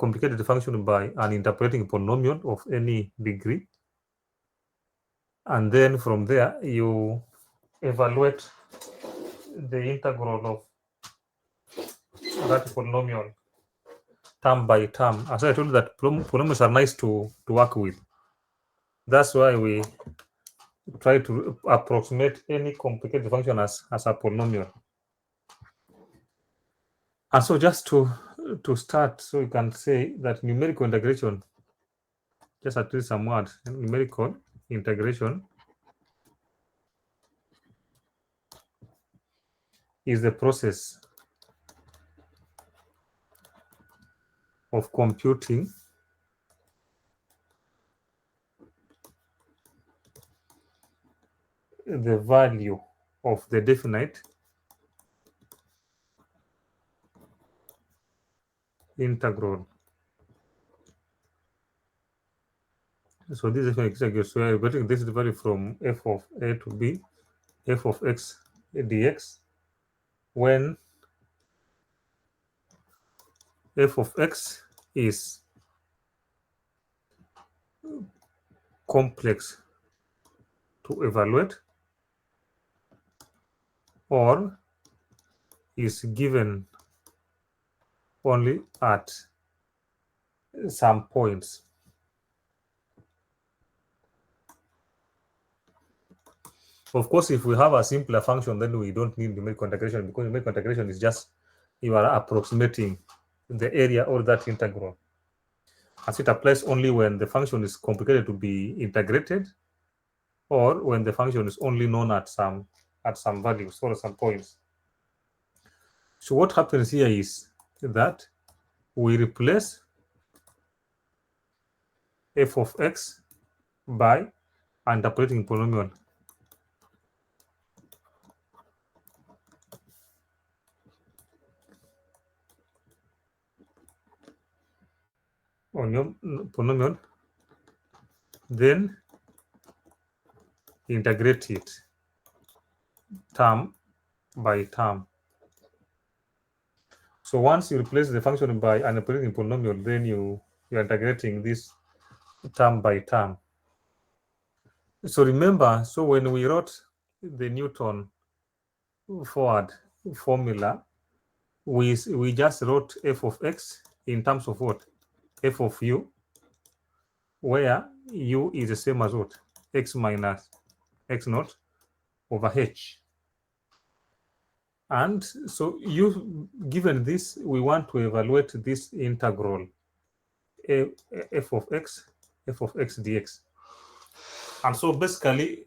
complicated function by an interpolating polynomial of any degree. And then from there, you evaluate the integral of that polynomial term by term. As I told you that polynomials are nice to work with. That's why we try to approximate any complicated function as a polynomial. And so just to start, so you can say that numerical integration, just at least some words, numerical integration is the process of computing the value of the definite integral. So this is an example. So I'm getting this value from f of a to b, f of x dx, when f of x is complex to evaluate or is given only at some points. Of course, if we have a simpler function, then we don't need numerical integration, because numerical integration is just you are approximating the area or that integral. As it applies only when the function is complicated to be integrated, or when the function is only known at some values or some points. So what happens here is that we replace f of x by an interpolating polynomial. On your polynomial, then integrate it term by term. So once you replace the function by an interpolating polynomial, then you're integrating this term by term. So remember, so when we wrote the Newton forward formula, we just wrote f of x in terms of what? F of u, where u is the same as what? X minus x naught over h. And so given this, we want to evaluate this integral f of x dx. And so basically,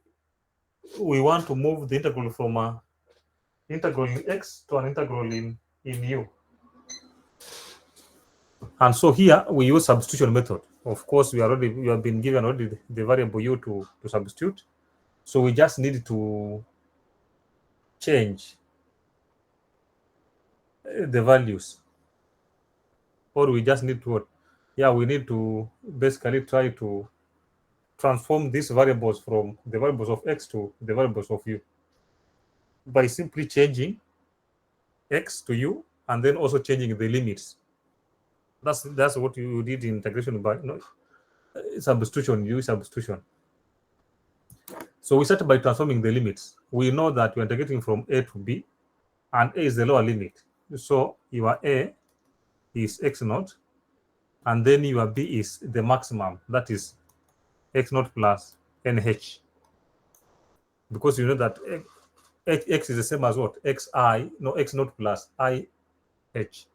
we want to move the integral from an integral in x to an integral in u. And so here we use substitution method. Of course, we have been given already the variable u to substitute. So we just need to change the values, or we just need to what? Yeah, we need to basically try to transform these variables from the variables of x to the variables of u by simply changing x to u and then also changing the limits. That's what you did in integration by substitution. You use substitution. So we start by transforming the limits. We know that we're integrating from a to b, and a is the lower limit. So your a is x naught, and then your b is the maximum, that is x naught plus nh. Because you know that x is the same as what? X naught plus I h.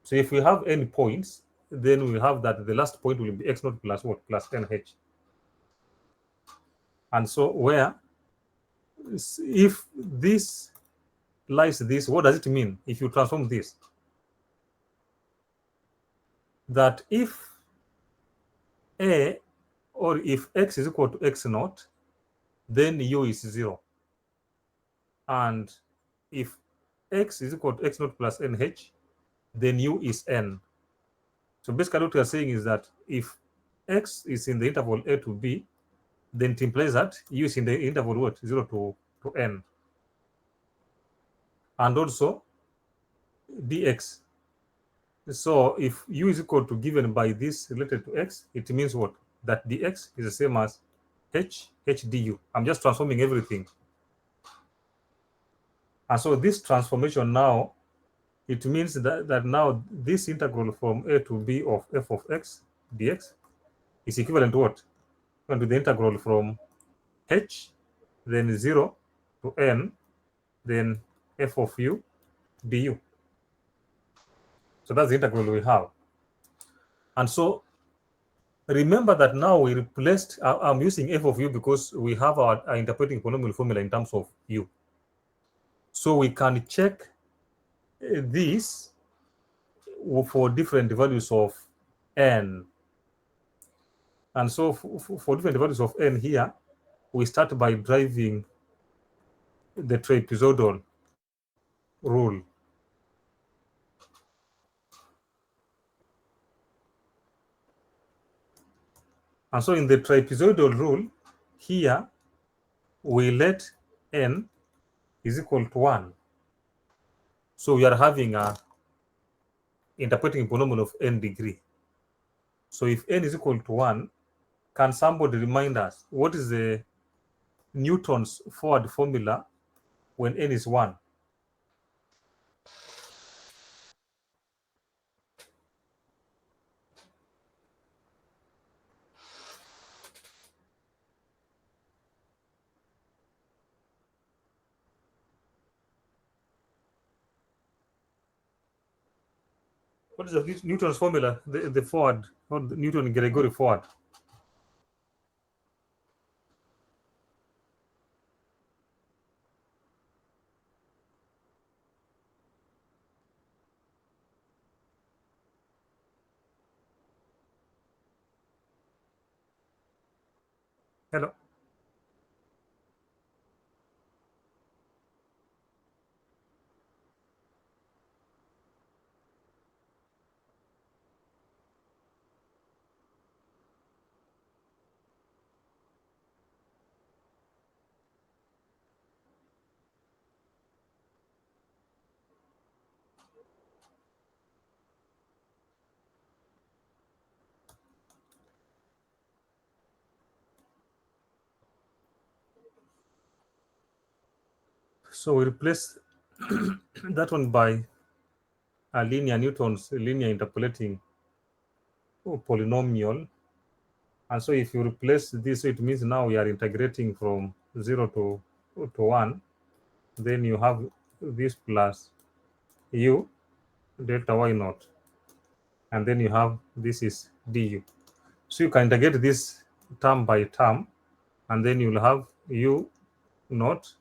So if we have any points, then we have that the last point will be x naught plus what? Plus nh. And so where, if this lies this, what does it mean if you transform this? That if a, or if x is equal to x naught, then u is 0. And if x is equal to x naught plus nh, then u is n. So basically what we are saying is that if x is in the interval a to b, then it implies that u is in the interval what? 0 to n. And also dx So if u is equal to given by this related to x, it means what? That dx is the same as h du. I'm just transforming everything. And so this transformation now, it means that now this integral from a to b of f of x dx is equivalent to what? Equivalent to the integral from h, then 0 to n, then f of u du. So that's the integral we have. And so remember that now we replaced, I'm using f of u because we have our interpreting polynomial formula in terms of u. So we can check this for different values of n. And so for different values of n here, we start by driving the trapezoidal rule. And so in the trapezoidal rule, here we let n is equal to 1. So we are having a interpreting polynomial of n degree. So if n is equal to 1, can somebody remind us what is the Newton's forward formula when n is 1? What is the Newton's formula, the forward, or the Newton-Gregory forward? Hello? So we replace that one by a Newton's linear interpolating polynomial. And so if you replace this, it means now we are integrating from 0 to 1. Then you have this plus u delta y naught. And then you have this is du. So you can integrate this term by term, and then you'll have u naught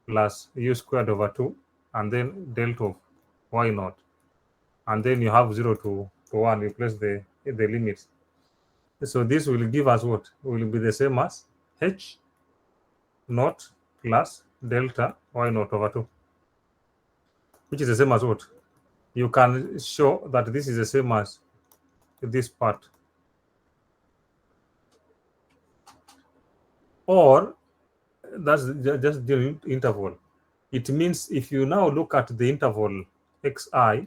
plus u squared over 2, and then delta of y naught. And then you have 0 to 1, you place the limits. So this will give us what? Will be the same as h naught plus delta y naught over 2, which is the same as what? You can show that this is the same as this part. Or that's just the interval. It means if you now look at the interval xi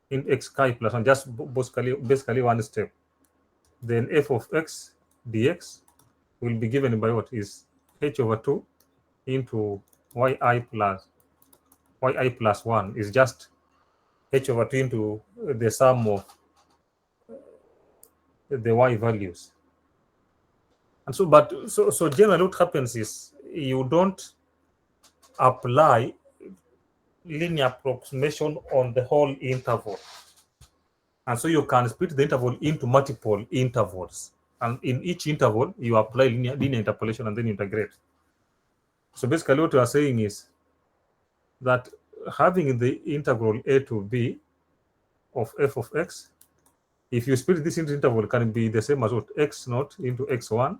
in xi plus 1, just basically one step, then f of x dx will be given by what is h over 2 into yi plus 1 is just h over 2 into the sum of the y values. And so generally what happens is you don't apply linear approximation on the whole interval. And so you can split the interval into multiple intervals. And in each interval, you apply linear interpolation and then integrate. So basically what you are saying is that having the integral a to b of f of x, if you split this into interval, can be the same as what? X naught into x1,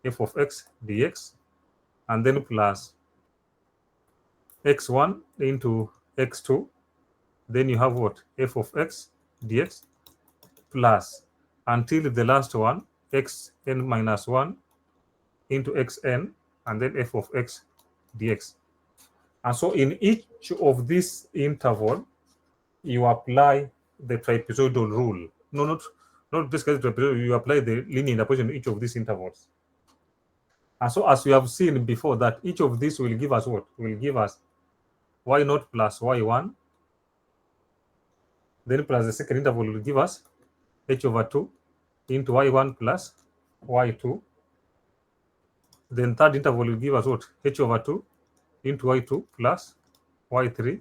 f of x dx, and then plus x1 into x2, then you have what? F of x dx plus until the last one, xn minus 1 into xn, and then f of x dx. And so in each of these interval, you apply the trapezoidal rule. No, not basically trapezoidal. You apply the linear interpolation in each of these intervals. And so, as we have seen before, that each of these will give us what? Will give us y0 plus y1. Then plus the second interval will give us h/2 into y1 plus y2. Then third interval will give us what? h/2 into y2 plus y3.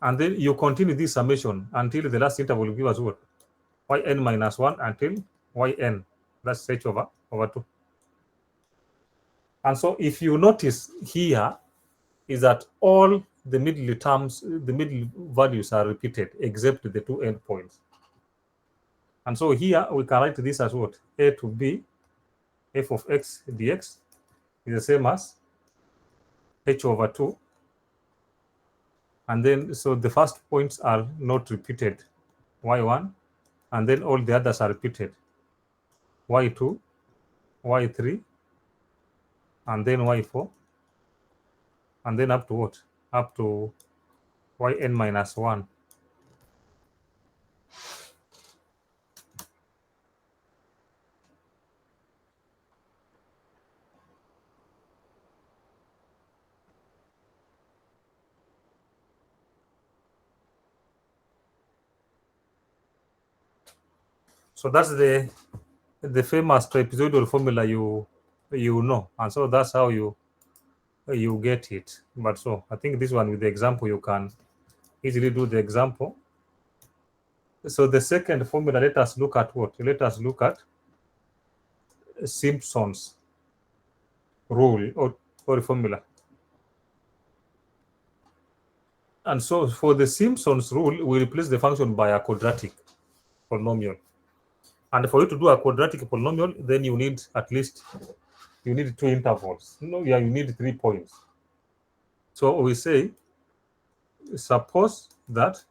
And then you continue this summation until the last interval will give us what? Yn minus 1 until yn. That's h/over 2. And so if you notice here is that all the middle terms, the middle values are repeated except the two endpoints. And so here we can write this as what? A to b f of x dx is the same as h/2. And then, so the first points are not repeated, y1, and then all the others are repeated, y2, y3, and then y4, and then up to what? Up to yn minus 1. So that's the famous trapezoidal formula you know, and so that's how you get it. But so I think this one with the example, you can easily do the example. So the second formula, let us look at what? Let us look at Simpson's rule or formula. And so for the Simpson's rule, we replace the function by a quadratic polynomial. And for you to do a quadratic polynomial, then you need at least, you need two intervals. No, yeah, you need 3 points. So we say, suppose that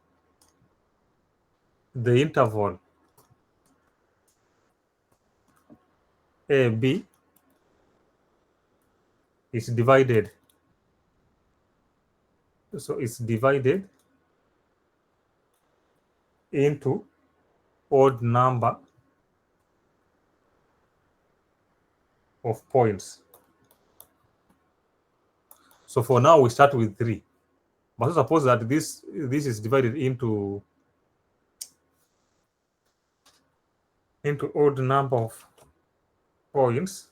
the interval AB is divided. So it's divided into odd number of points. So for now, we start with 3. But suppose that this is divided into odd number of points,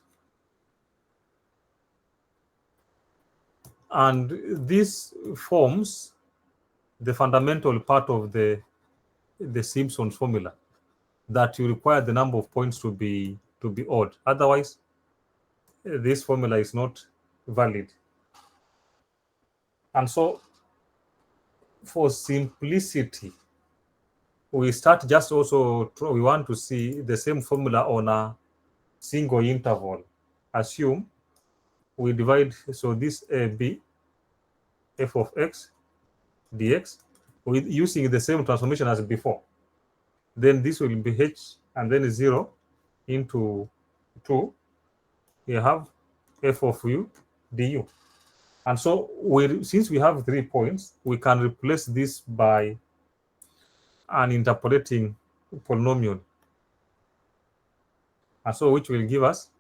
and this forms the fundamental part of the Simpson's formula, that you require the number of points to be odd. Otherwise, this formula is not valid. And so, for simplicity, we start just also, we want to see the same formula on a single interval. Assume we divide, so this AB, f of x dx, with using the same transformation as before. Then this will be h and then 0 into 2. You have f of u du. And so since we have 3 points, we can replace this by an interpolating polynomial. And so which will give us,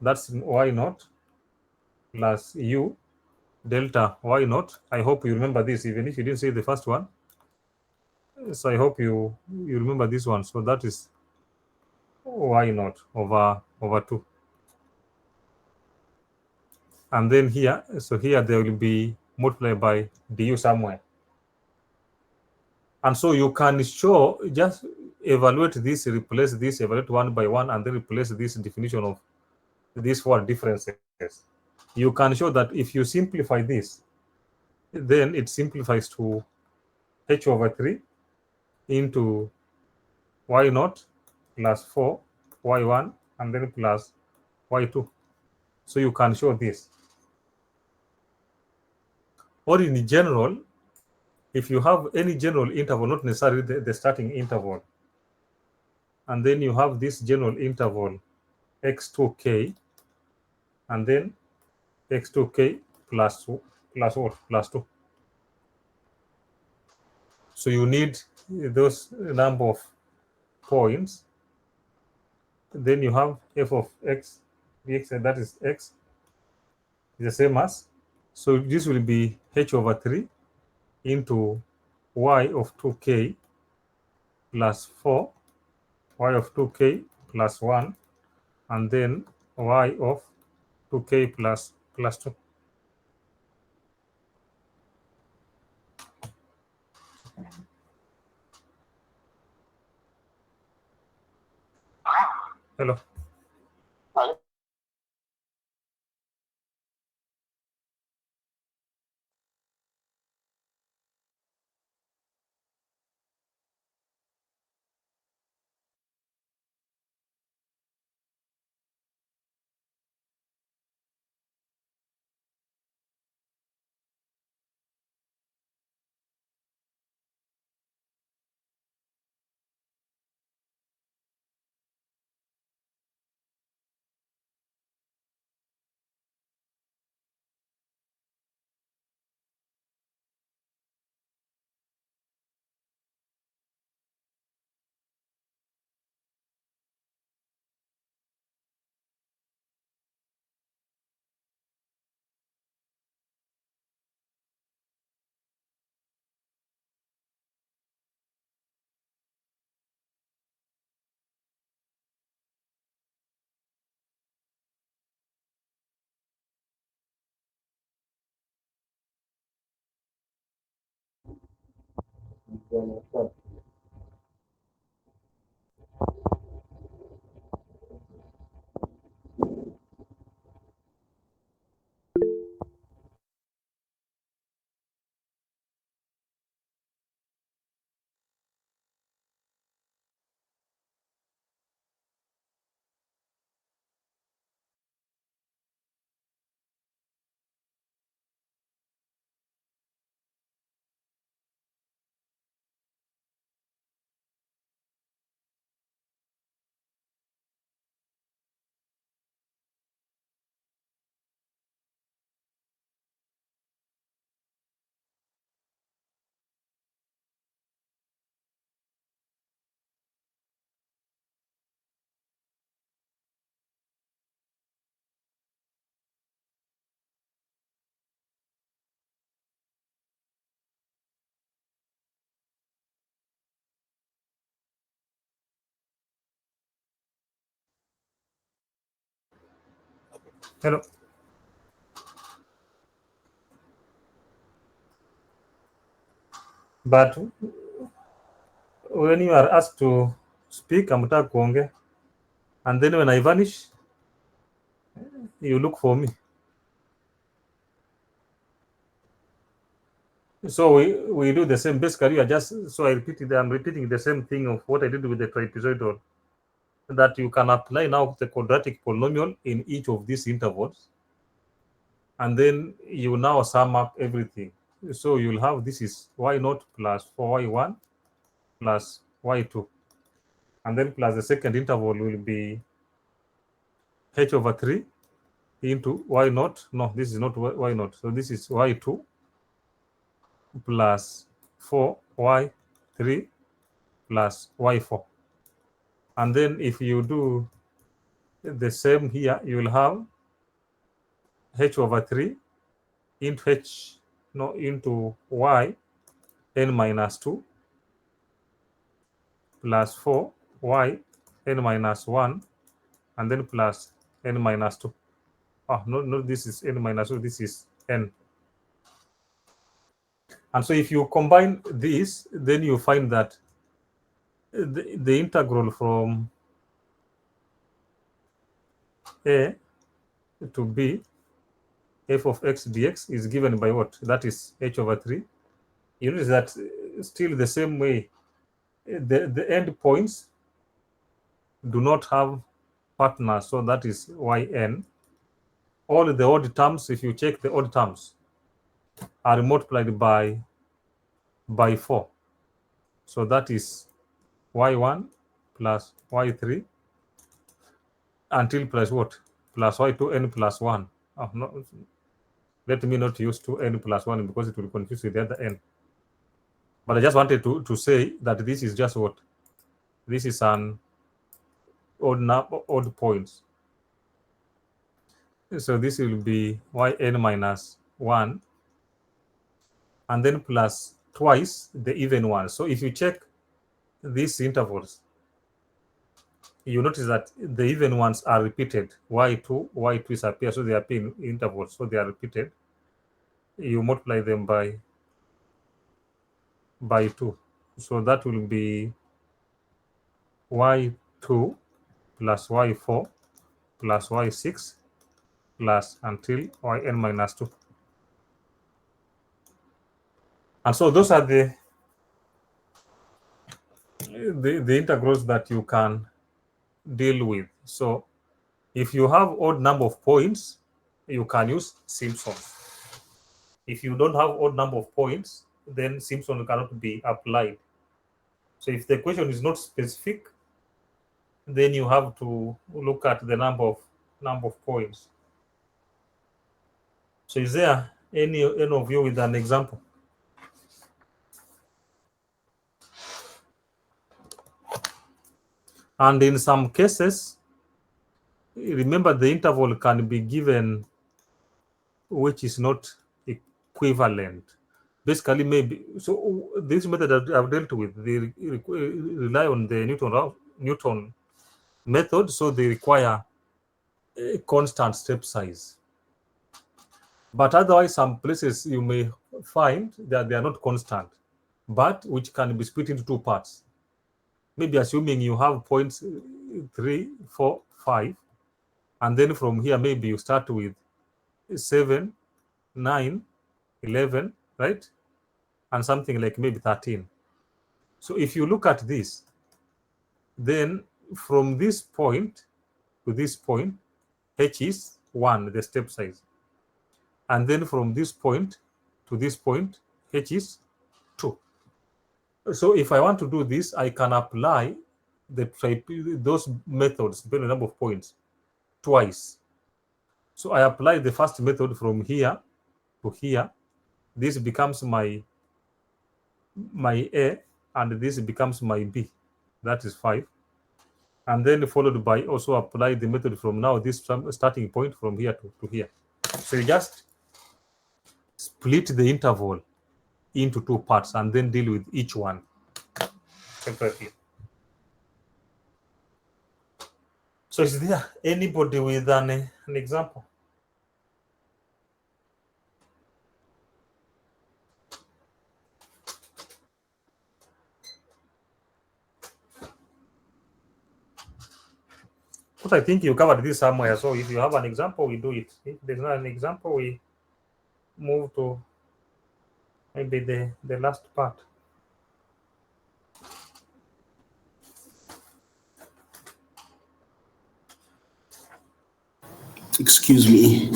that's y0 plus u delta y0. I hope you remember this, even if you didn't say the first one. So I hope you remember this one. So that is y0 over 2. And then here, so here there will be multiplied by du somewhere. And so you can show, just evaluate this, replace this, evaluate one by one, and then replace this definition of these 4 differences. You can show that if you simplify this, then it simplifies to h/3 into y0 plus 4 y1 and then plus y2. So you can show this. Or in general, if you have any general interval, not necessarily the starting interval, and then you have this general interval x2k, and then x2k plus what? Plus 2. So you need those number of points, then you have f of x dx, and that is x is the same as, so this will be h over 3 into y of 2k plus 4, y of 2k plus 1, and then y of 2k plus 2. Hello. Hello. But when you are asked to speak, amtaka kuongea, and then when I vanish, you look for me. So we do the same. Basically, you are just, so I'm repeating the same thing of what I did with the trapezoidal, that you can apply now the quadratic polynomial in each of these intervals, and then you now sum up everything. So you'll have, this is y0 plus 4y1 plus y2, and then plus the second interval will be h over 3 into y0. No, this is not y0. So this is y2 plus 4y3 plus y4. And then if you do the same here, you will have h over 3 into into y n minus 2 plus 4 y n minus 1, and then plus n minus 2. Oh, no, this is n minus 2, this is n. And so if you combine this, then you find that the integral from a to b f of x dx is given by what? That is h over 3. You notice that still the same way, the end points do not have partners, so that is yn. All the odd terms, if you check the odd terms, are multiplied by 4. So that is y1 plus y3 until plus what? Plus y2n plus 1. Oh, no, let me not use 2n plus 1 because it will confuse with the other n. But I just wanted to say that this is just what? This is an odd points. So this will be yn minus 1 and then plus twice the even one. So if you check these intervals, you notice that the even ones are repeated. Y2 is appear, so they appear in intervals, so they are repeated. You multiply them by 2. So that will be y2 plus y4 plus y6 plus until yn minus 2. And so those are the integrals that you can deal with. So if you have odd number of points, you can use Simpson. If you don't have odd number of points, then Simpson cannot be applied. So if the question is not specific, then you have to look at the number of points. So is there any of you with an example? And in some cases, remember the interval can be given which is not equivalent. Basically, maybe so. This method that I've dealt with, they rely on the Newton method, so they require a constant step size. But otherwise, some places you may find that they are not constant, but which can be split into two parts. Maybe assuming you have points 3, 4, 5, and then from here maybe you start with 7, 9, 11, right? And something like maybe 13. So if you look at this, then from this point to this point, h is 1, the step size. And then from this point to this point, h is 2. So if I want to do this, I can apply those methods, depending on the number of points, twice. So I apply the first method from here to here. This becomes my A, and this becomes my B. That is 5. And then followed by also apply the method from now, this starting point from here to here. So you just split the interval into two parts and then deal with each one separately. So is there anybody with an example? But I think you covered this somewhere. So if you have an example, we do it. If there's not an example, we move to maybe the last part. Excuse me.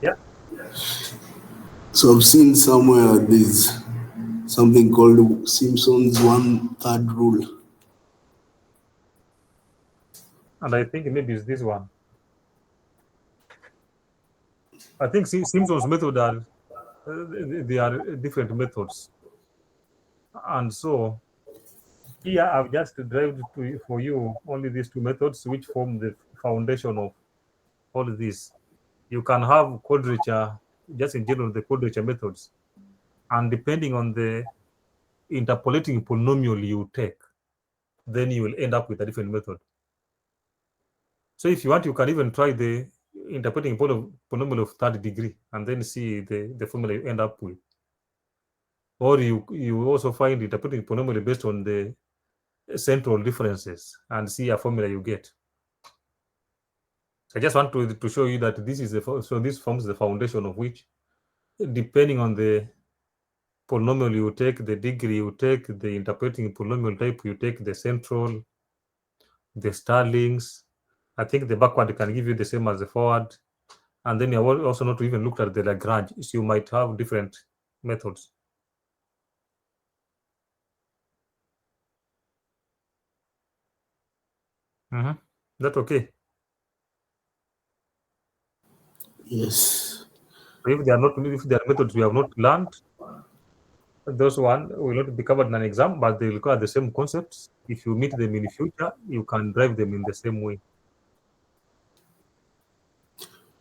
Yeah. So I've seen somewhere there's something called Simpson's 1/3 rule. And I think maybe it's this one. I think Simpson's method are they are different methods. And so here I've just derived for you only these two methods which form the foundation of all this. You can have quadrature, just in general, the quadrature methods. And depending on the interpolating polynomial you take, then you will end up with a different method. So if you want, you can even try the interpreting polynomial of third degree and then see the formula you end up with. Or you also find interpreting polynomial based on the central differences and see a formula you get. So I just want to show you that this is so this forms the foundation of which, depending on the polynomial you take, the degree you take, the interpreting polynomial type you take, the central, the Starlings. I think the backward can give you the same as the forward. And then you also not even looked at the Lagrange, so you might have different methods. That okay? Yes. If they are not, if they are methods we have not learned, those one will not be covered in an exam, but they require the same concepts. If you meet them in the future, you can drive them in the same way.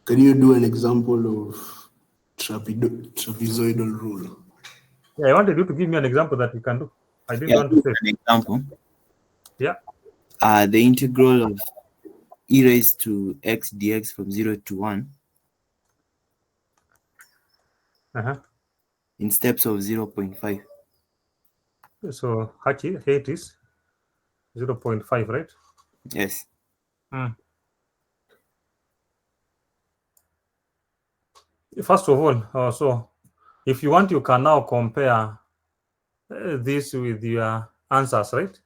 Can you do an example of trapezoidal rule? Yeah, I wanted you to give me an example that you can do. I didn't Yeah, want to say. an example. Yeah. The integral of e raised to x dx from 0 to 1 Uh-huh. in steps of 0.5. So here it is 0.5, right? Yes. First of all, so if you want, you can now compare this with your answers, right?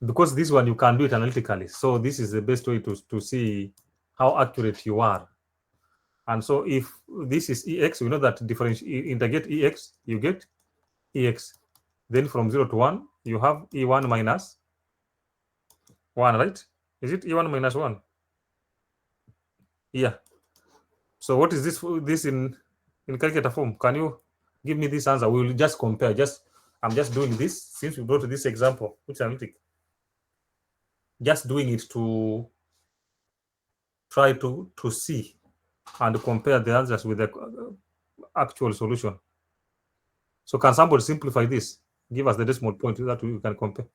Because this one you can do it analytically. So this is the best way to see how accurate you are. And so if this is ex, we know that integrate ex, you get ex. Then from 0 to 1, you have e1 minus 1, right? Is it e1 minus 1? Yeah. So what is this in calculator form? Can you give me this answer? We will just compare. I'm just doing this since we brought this example, which is analytic. Just doing it to try to see and compare the answers with the actual solution. So can somebody simplify this? Give us the decimal point that we can compare.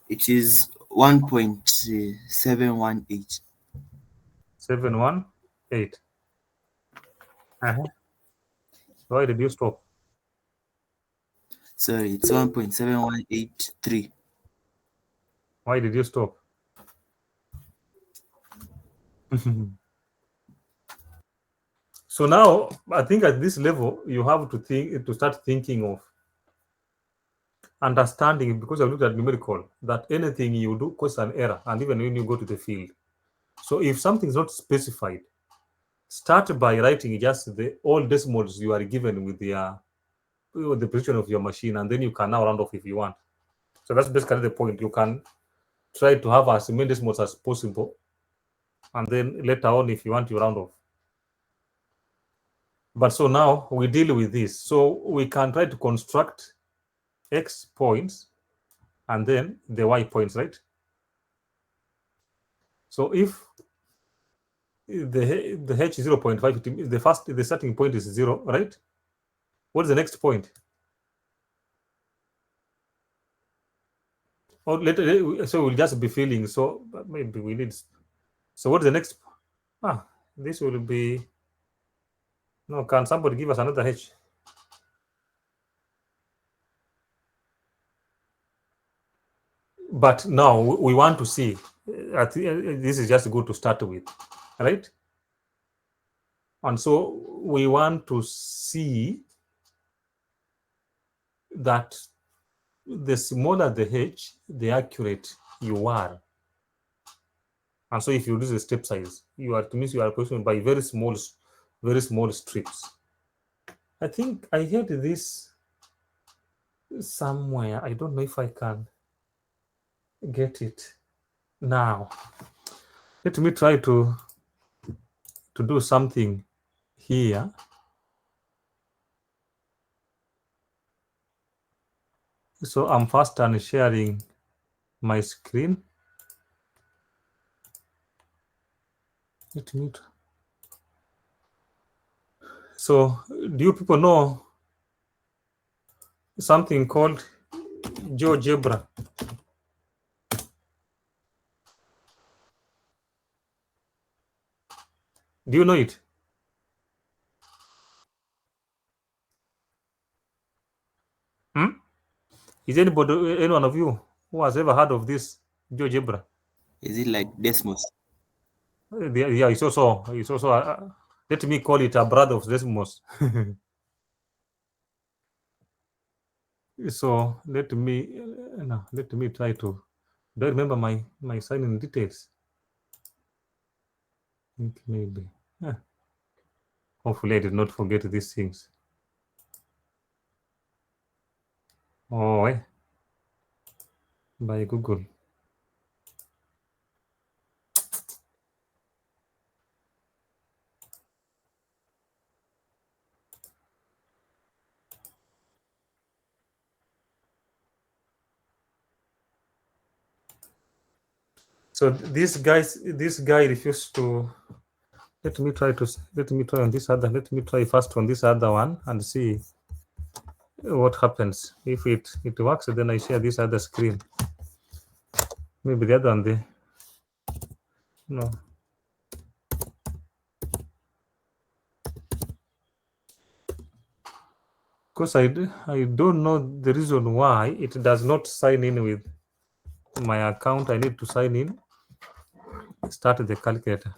It is 1.718. 718. Why did you stop? Sorry, it's 1.7183. Why did you stop? So now I think at this level you have to start thinking of understanding, because I looked at numerical, that anything you do causes an error, and even when you go to the field. So if something is not specified, start by writing just all decimals you are given with the position of your machine, and then you can now round off if you want. So that's basically the point. You can try to have as many decimals as possible, and then later on, if you want, you round off. But so now we deal with this. So we can try to construct x points and then the y points, right? So if the h is 0.5, the starting point is 0, right? What is the next point? Or later, so we'll just be filling. So maybe we need. So what's the next? This will be. No, can somebody give us another h? But now we want to see. I think this is just good to start with, right? And so we want to see that the smaller the h, the accurate you are. And so if you reduce the step size, you are to means you are positioned by very small strips. I think I heard this somewhere. I don't know if I can get it now. Let me try to do something here. So I'm fast and sharing my screen. Let me. So do you people know something called GeoGebra? Do you know it? Is any one of you who has ever heard of this GeoGebra? Is it like Desmos? Yeah, it's also let me call it a brother of Desmos. So let me try to. Do I remember my sign-in details? I think maybe. Hopefully, I did not forget these things. Oh, by Google. So this guy refused to. Let me try on this other. Let me try first on this other one and see what happens. If it works, then I share this other screen. Maybe the other one there. No. Because I don't know the reason why it does not sign in with my account. I need to sign in. Start the calculator.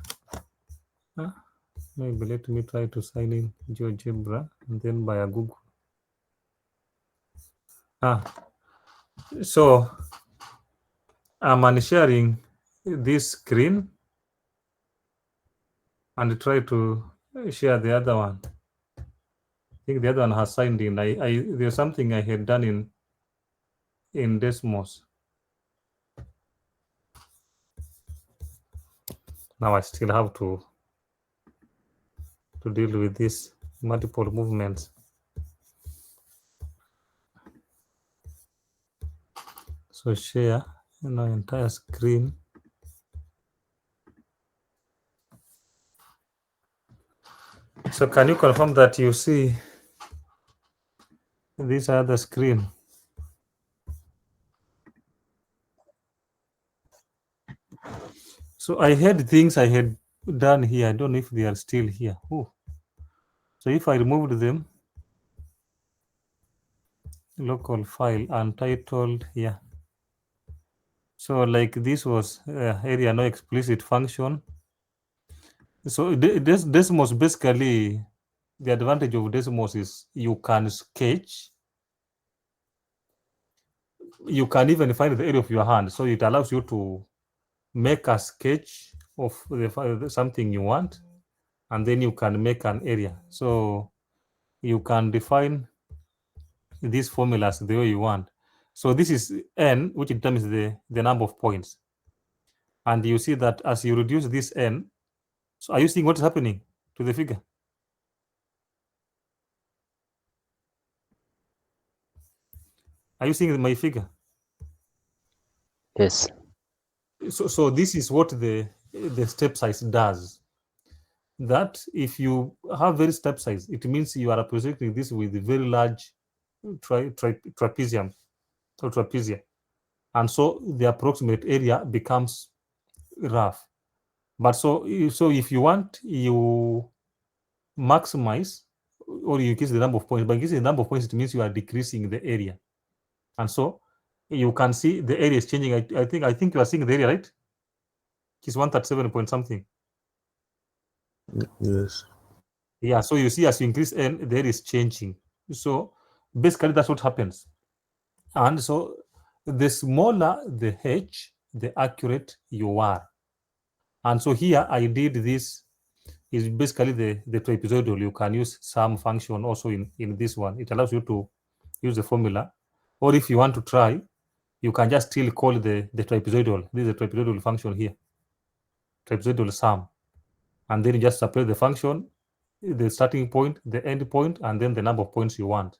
Maybe let me try to sign in GeoGebra and then by a Google. So I'm unsharing this screen and try to share the other one. I think the other one has signed in. There's something I had done in Desmos. Now I still have to deal with these multiple movements. So share entire screen. So can you confirm that you see this other screen? So I had things I had done here. I don't know if they are still here. Ooh. So if I removed them, local file untitled here. So like this was area no explicit function. So Desmos basically, the advantage of Desmos is you can sketch. You can even find the area of your hand. So it allows you to make a sketch of something you want, and then you can make an area. So you can define these formulas the way you want. So this is n, which determines the number of points. And you see that as you reduce this n, so are you seeing what's happening to the figure? Are you seeing my figure? Yes. So this is what the step size does. That if you have very step size, it means you are representing this with very large trapezium or trapezia. And so the approximate area becomes rough. But so if you want, you maximize or you increase the number of points. By increasing the number of points, it means you are decreasing the area. And so you can see the area is changing. I think you are seeing the area, right? It's 137 point something. Yes. Yeah, so you see as you increase n, the area is changing. So basically that's what happens. And so the smaller the h, the accurate you are. And so here I did this is basically the trapezoidal. You can use some function also in this one. It allows you to use the formula. Or if you want to try, you can just still call the trapezoidal. This is a trapezoidal function here, trapezoidal sum. And then you just apply the function, the starting point, the end point, and then the number of points you want.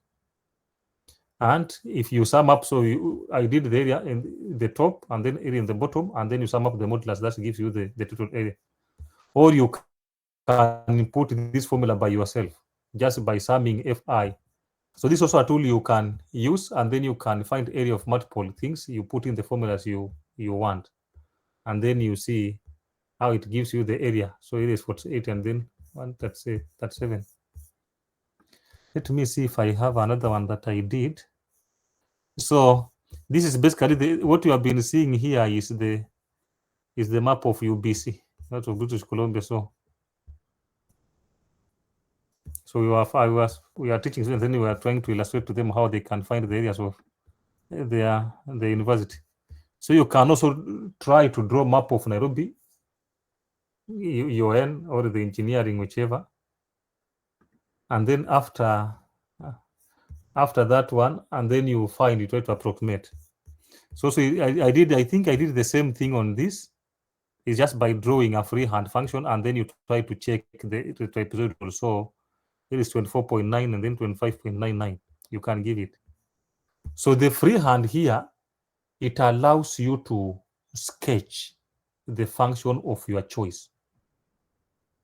And if you sum up, so I did the area in the top and then area in the bottom, and then you sum up the modulus, that gives you the total area. Or you can input this formula by yourself, just by summing Fi. So this is also a tool you can use, and then you can find area of multiple things. You put in the formulas you want, and then you see how it gives you the area. So it is 48, and then that's 7. Let me see if I have another one that I did. So this is basically what you have been seeing here is the map of UBC, that's of British Columbia. So we are teaching students, and we are trying to illustrate to them how they can find the areas of the university. So you can also try to draw map of Nairobi, UN, or the engineering, whichever. And then after that one, and then you try to approximate. So I think I did the same thing on this. It's just by drawing a freehand function, and then you try to check the trapezoidal. So it is 24.9 and then 25.99. You can give it. So the freehand here, it allows you to sketch the function of your choice,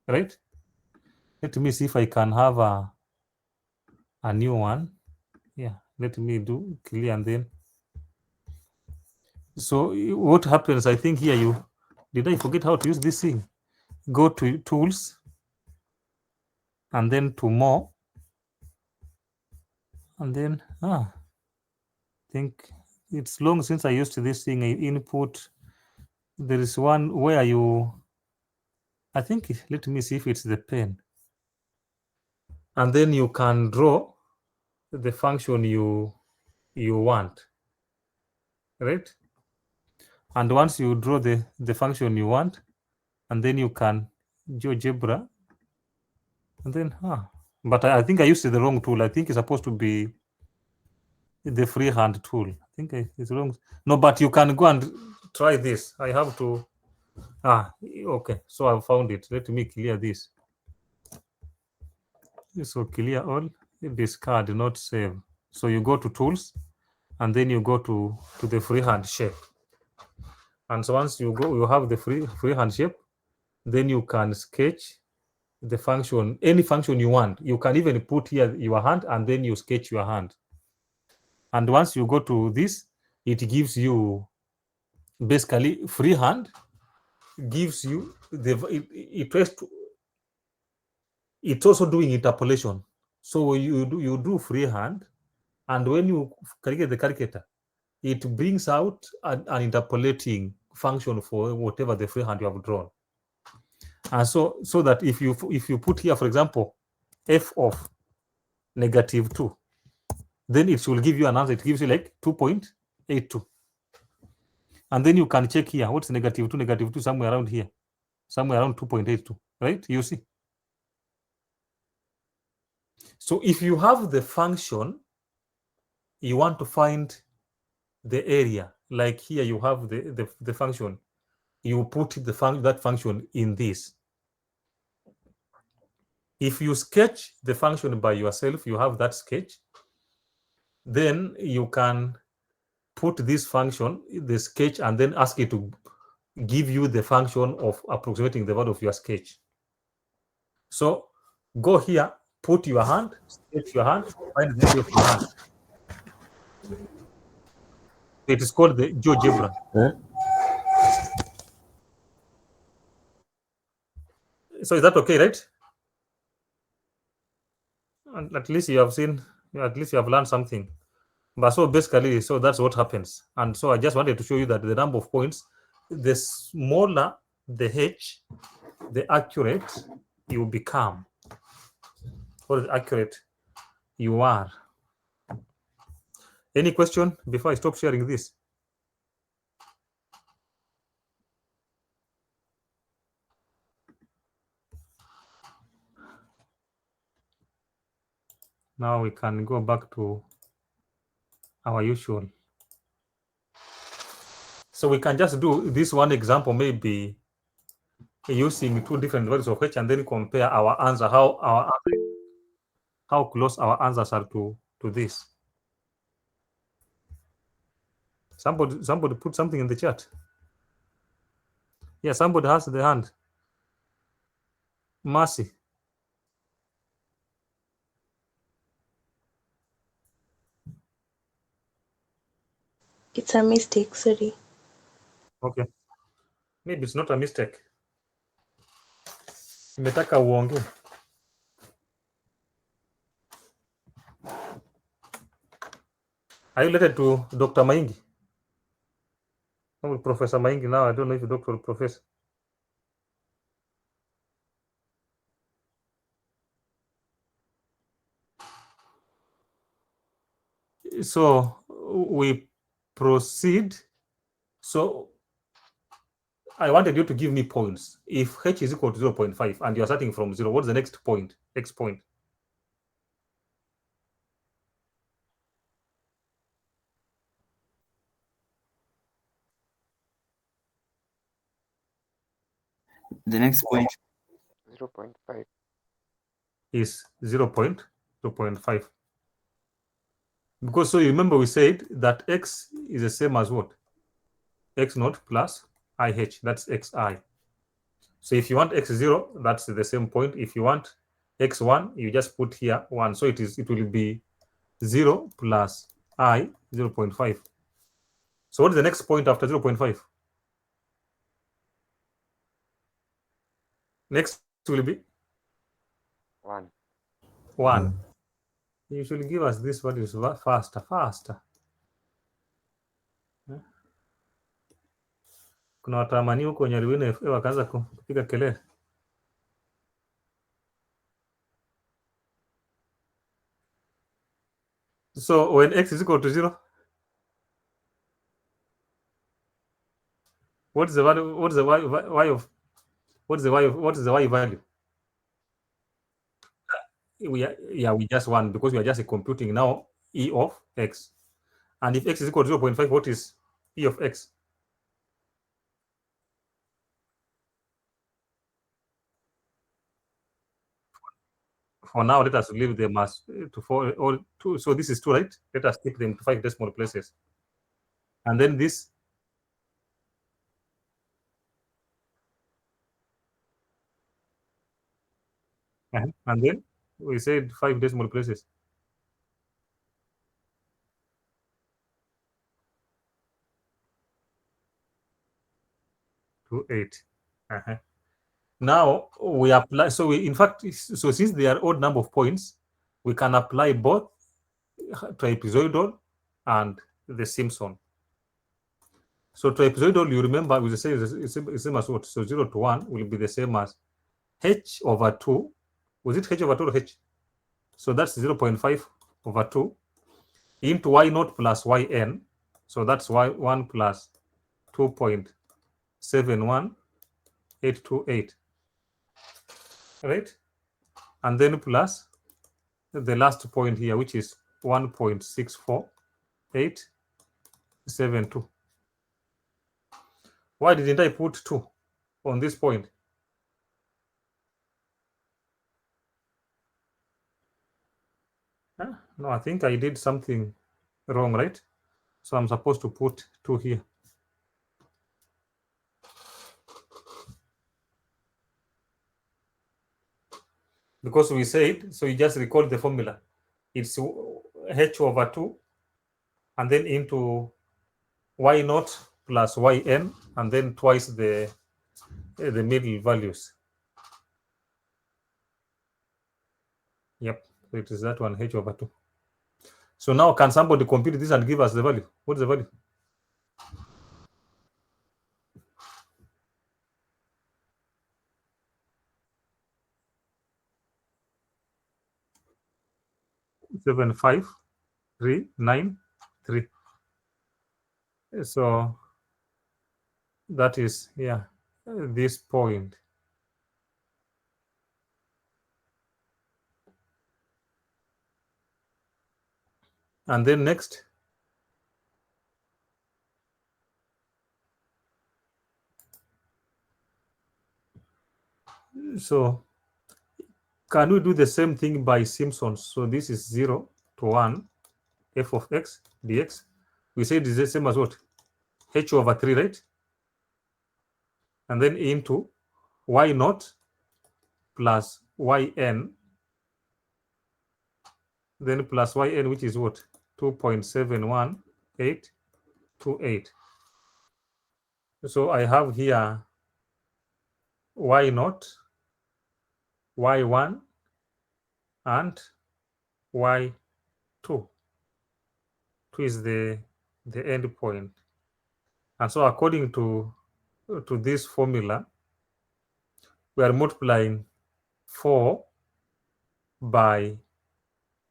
right? Let me see if I can have a new one. Yeah, let me do clear and then. So what happens, I think here did I forget how to use this thing? Go to tools and then to more, and then I think it's long since I used this thing. I input, there is one where I think let me see if it's the pen, and then you can draw the function you want, right? And once you draw the function you want, and then you can GeoGebra, and then but I think I used the wrong tool. I think it's supposed to be the freehand tool. I think it's wrong. No, but you can go and try this. I have to okay, so I found it. Let me clear this. So clear all, discard, not save. So you go to tools and then you go to the freehand shape. And so once you have the freehand shape, then you can sketch the function, any function you want. You can even put here your hand and then you sketch your hand. And once you go to this, it gives you basically freehand, gives you it's also doing interpolation. So you do freehand, and when you create the calculator, it brings out an interpolating function for whatever the freehand you have drawn. And so that if you put here, for example, f of -2, then it will give you an answer. It gives you like 2.82. And then you can check here, what's -2? -2 somewhere around here, somewhere around 2.82, right? You see. So if you have the function, you want to find the area, like here you have the function, you put that function in this. If you sketch the function by yourself, you have that sketch, then you can put this function, the sketch, and then ask it to give you the function of approximating the value of your sketch. So go here, put your hand, sketch your hand, find the value of your hand. It is called the GeoGebra. So is that okay, right? And at least you have seen, at least you have learned something. But so basically, so that's what happens. And so I just wanted to show you that the number of points, the smaller the h, the accurate you become, or accurate you are. Any question before I stop sharing this? Now we can go back to our usual. So we can just do this one example, maybe using two different values of h, and then compare our answer, how close our answers are to this. Somebody put something in the chat. Yeah, somebody has the hand. Mercy. It's a mistake, sorry. Okay. Maybe it's not a mistake. Nimetaka uongee. Are you related to Dr. Maingi? Oh, Professor Maingi now. I don't know if Dr. or Professor. So we proceed. So I wanted you to give me points. If h is equal to 0.5 and you're starting from 0, what's the next point? X point. The next point 0.5 is 0.5. Because so you remember we said that x is the same as what? X naught plus IH, that's XI. So if you want X0, that's the same point. If you want X1, you just put here 1. So it will be 0 plus I 0.5. So what is the next point after 0.5? Next will be 1. 1. You should give us these values faster. Kuna watamani huko wenye waliwina FA wakaanza kupiga kelele. So when x is equal to 0, what is the value? What is the y of? What is the y of? What is the y value? We just want, because we are just computing now e of x. And if x is equal to 0.5, what is e of x? For now, let us leave them as to 4 or 2. So this is 2, right? Let us keep them to 5 decimal places. And then this. And then we said 5 decimal places. To 8. Now we apply. So we, in fact, so since they are odd number of points, we can apply both trapezoidal and the Simpson. So trapezoidal, you remember, we say the same as what? So 0 to 1 will be the same as h over 2. Was it h over 2 or h? So that's 0.5 over 2 into y naught plus yn. So that's y1 plus 2.71828. Right? And then plus the last point here, which is 1.64872. Why didn't I put 2 on this point? No, I think I did something wrong, right? So I'm supposed to put 2 here. Because we said, so you just recall the formula. It's h over 2 and then into y naught plus yn and then twice the middle values. Yep, so it is that one, h over 2. So now can somebody compute this and give us the value? What is the value? Seven five 393. So that is, yeah, this point. And then next, so can we do the same thing by Simpsons? So this is 0 to 1 f of x dx. We said it's the same as what? H over 3, right? And then into y naught plus yn, then plus yn, which is what? 2.71828. So I have here y naught, y1, and y2. 2 is the end point. And so according to this formula, we are multiplying 4 by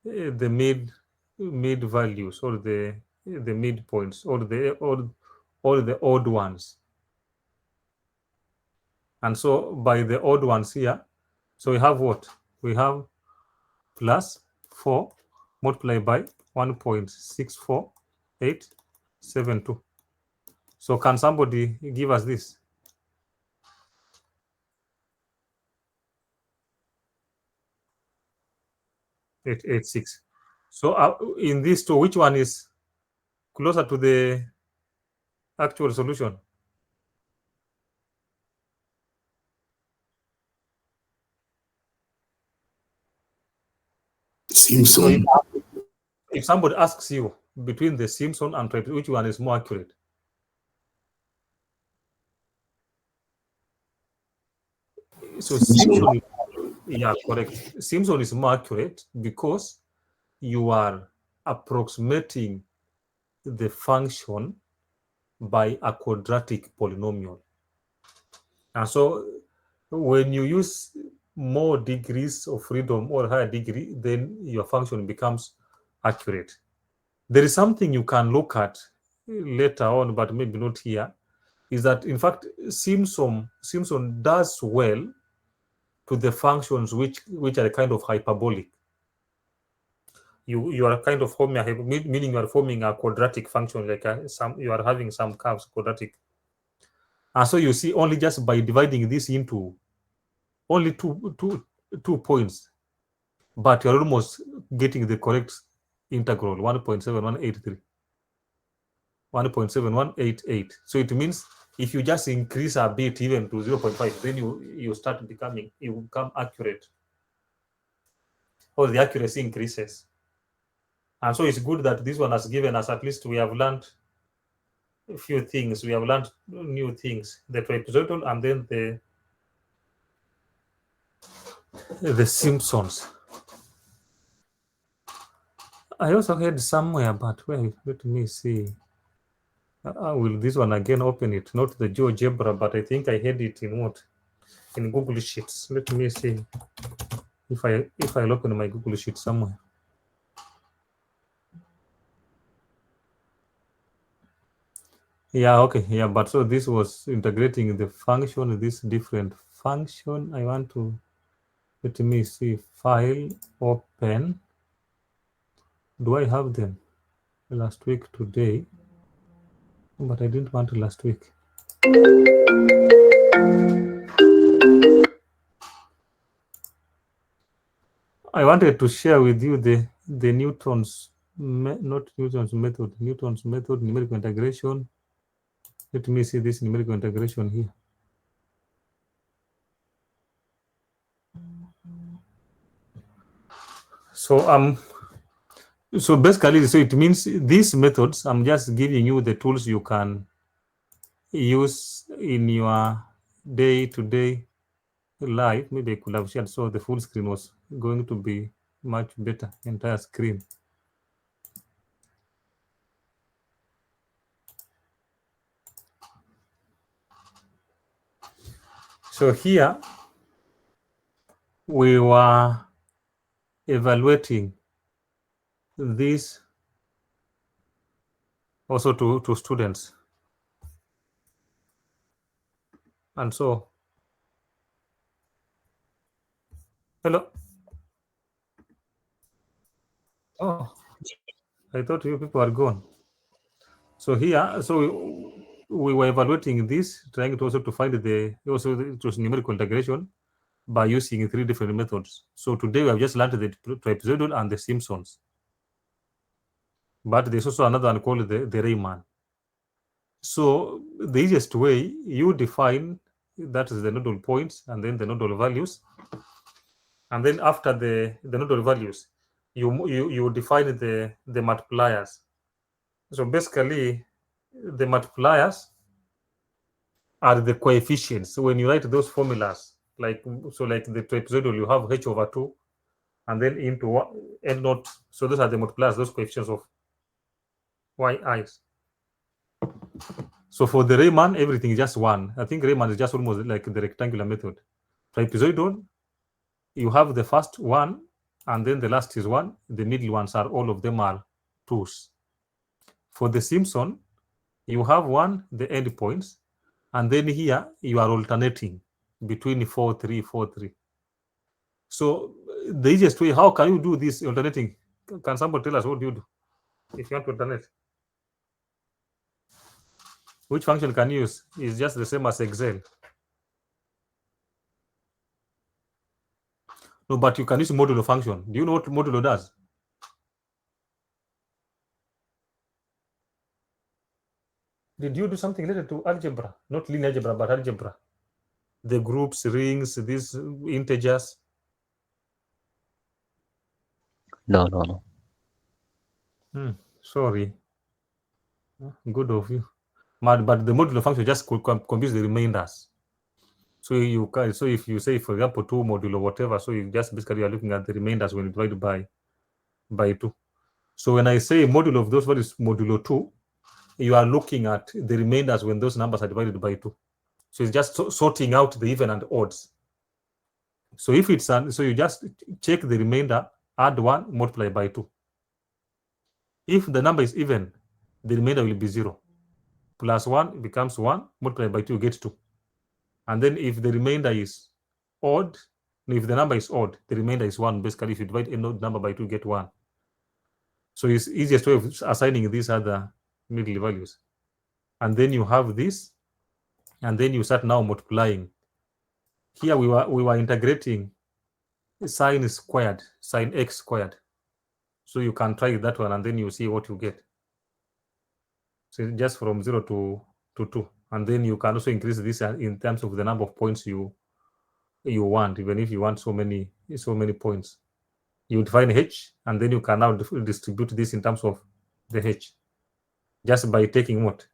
the mid values, or the midpoints, or the odd ones. And so by the odd ones here, so we have what? We have plus 4 multiplied by 1.64872. So can somebody give us this? 886. So in these two, which one is closer to the actual solution? Simpson. If somebody asks you between the Simpson and trapezoid, which one is more accurate? So Simpson, yeah, correct. Simpson is more accurate because you are approximating the function by a quadratic polynomial. And so when you use more degrees of freedom or higher degree, then your function becomes accurate. There is something you can look at later on, but maybe not here, is that in fact Simpson does well to the functions which are kind of hyperbolic. You are kind of forming, meaning you are forming a quadratic function, like you are having some curves quadratic. And so you see, only just by dividing this into only two points, but you're almost getting the correct integral 1.7183. 1.7188. So it means if you just increase a bit even to 0.5, then you become accurate, or the accuracy increases. And so it's good that this one has given us, at least we have learned a few things. We have learned new things, the trapezoidal and then the Simpsons. I also heard somewhere, but wait, let me see. Will this one again open it? Not the GeoGebra, but I think I had it in what? In Google Sheets. Let me see if I'll open my Google Sheet somewhere. Yeah, okay, yeah, but so this was integrating the function, this different function. I want to, let me see, file, open. Do I have them? Last week, today, but I didn't want last week. I wanted to share with you the Newton's, not Newton's method, Newton's method, numerical integration. Let me see this numerical integration here. So basically, so it means these methods, I'm just giving you the tools you can use in your day-to-day life. Maybe I could have shared so the full screen was going to be much better, entire screen. So here we were evaluating this also to students. And so, hello. Oh, I thought you people are gone. So here, so we were evaluating this, trying to also to find it was numerical integration by using 3 different methods. So today we have just learned the trapezoidal and the Simpsons. But there's also another one called the Riemann. So the easiest way, you define, that is the nodal points and then the nodal values. And then after the nodal values, you define the multipliers. So basically, the multipliers are the coefficients. So when you write those formulas, like the trapezoidal, you have h over 2, and then into n naught. So those are the multipliers, those coefficients of yi's. So for the Riemann, everything is just 1. I think Riemann is just almost like the rectangular method. Trapezoidal, you have the first one, and then the last is 1. The middle ones are, all of them are 2's. For the Simpson, you have 1, the end points, and then here you are alternating between 4, 3, 4, 3. So the easiest way, how can you do this alternating? Can somebody tell us what do you do if you want to alternate? Which function can you use? It's just the same as Excel. No, but you can use modulo function. Do you know what modulo does? Did you do something related to algebra? Not linear algebra, but algebra. The groups, rings, these integers. No. Sorry. Good of you. But the modulo function just computes the remainders. So you can, so if you say, for example, 2 modulo whatever, so you just basically are looking at the remainders when you divide by 2. So when I say modulo of those values modulo 2, you are looking at the remainders when those numbers are divided by 2. So it's just sorting out the even and odds. So if it's so you just check the remainder, add 1, multiply by 2. If the number is even, the remainder will be 0. Plus 1 becomes 1, multiply by 2, you get 2. And then if the remainder is odd, if the number is odd, the remainder is 1. Basically, if you divide a odd number by 2, you get 1. So it's easiest way of assigning these other middle values. And then you have this, and then you start now multiplying. Here we were integrating sine squared, sine x squared. So you can try that one, and then you see what you get. So just from 0 to 2. And then you can also increase this in terms of the number of points you want, even if you want so many points. You define h, and then you can now distribute this in terms of the h, just by taking what?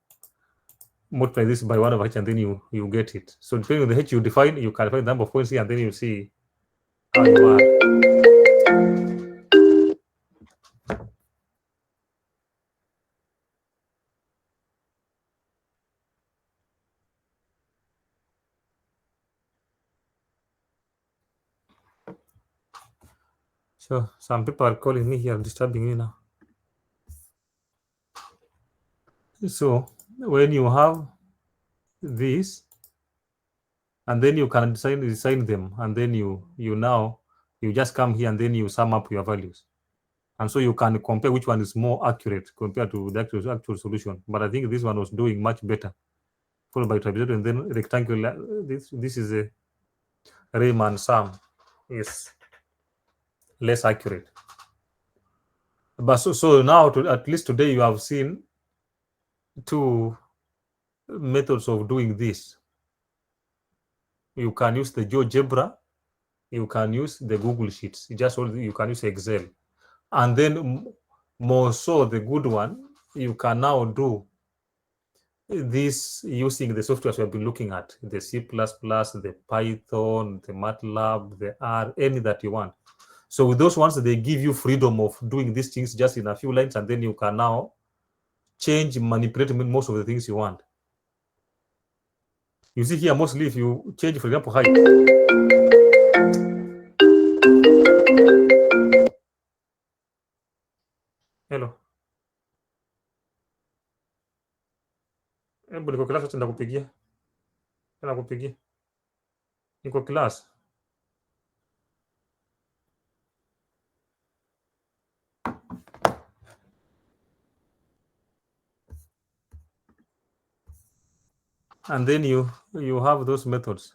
Multiply this by 1 over h, and then you get it. So depending on the h you define, you can find the number of points here, and then you see how you are. So some people are calling me here, disturbing me now. So when you have this, and then you can design them, and then you just come here and then you sum up your values, and so you can compare which one is more accurate compared to the actual solution. But I think this one was doing much better, followed by trapezoid, and then rectangular. This is a Riemann sum is less accurate. But so now, at least today, you have seen 2 methods of doing this. You can use the GeoGebra, you can use the Google Sheets, you can use Excel. And then more so, the good one, you can now do this using the softwares we have been looking at, the C++, the Python, the MATLAB, the R, any that you want. So with those ones, they give you freedom of doing these things just in a few lines, and then you can now change, manipulate most of the things you want. You see here, mostly if you change, for example, height. Hello. Hebu niko class, nakupigia. Nakupigia. Niko class. And then you have those methods.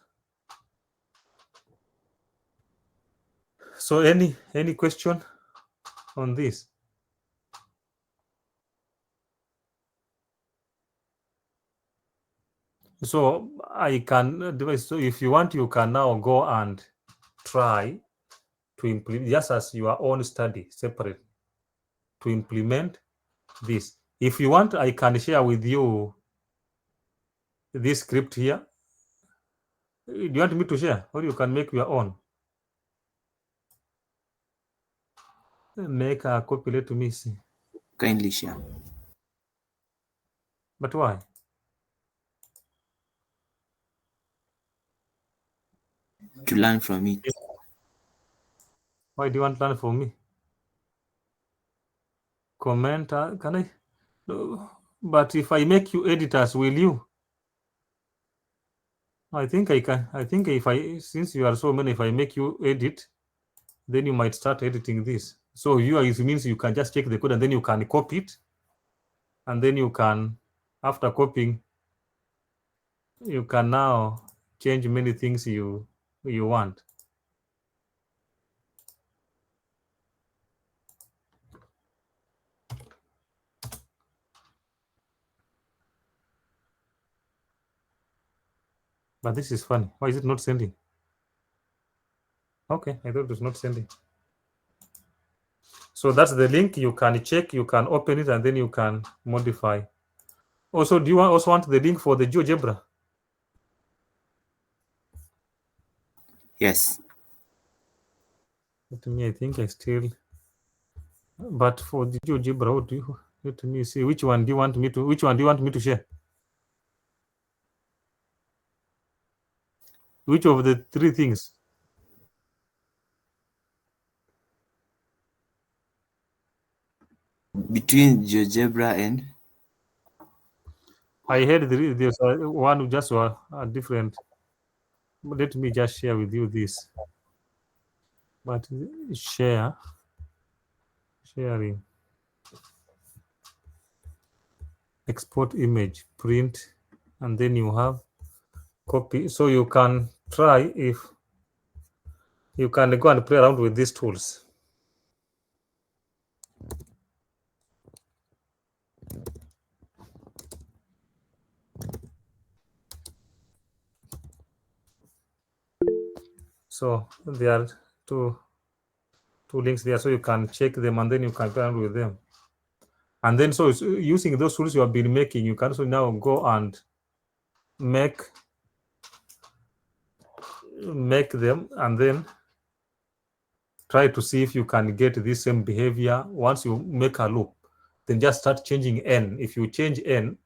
So any question on this? So I can so if you want, you can now go and try to implement, just as your own study separate, to implement this. If you want, I can share with you this script here. Do you want me to share, or you can make your own? Make a copy. Let me see. Kindly share. But why? To learn from it. Why do you want to learn from me? Comment, can I? No, but if I make you editors, will you? I think I can. I think since you are so many, if I make you edit, then you might start editing this. So it means you can just check the code, and then you can copy it, and then you can, after copying, you can now change many things you want. But this is funny. Why is it not sending? Okay, I thought it was not sending. So that's the link. You can check, you can open it, and then you can modify. Also, do you also want the link for the GeoGebra? Yes. Let me, I think I still, but for the GeoGebra, what do you, let me see, which one do you want me to share? Which of the three things? Between GeoGebra and I heard there's one who just were different. Let me just share with you this. But sharing, export image, print, and then you have copy. So you can try if you can go and play around with these tools. So there are two links there, so you can check them and then you can play around with them. And then so using those tools you have been making, you can also now go and make them and then try to see if you can get this same behavior. Once you make a loop, then just start changing n. If you change n,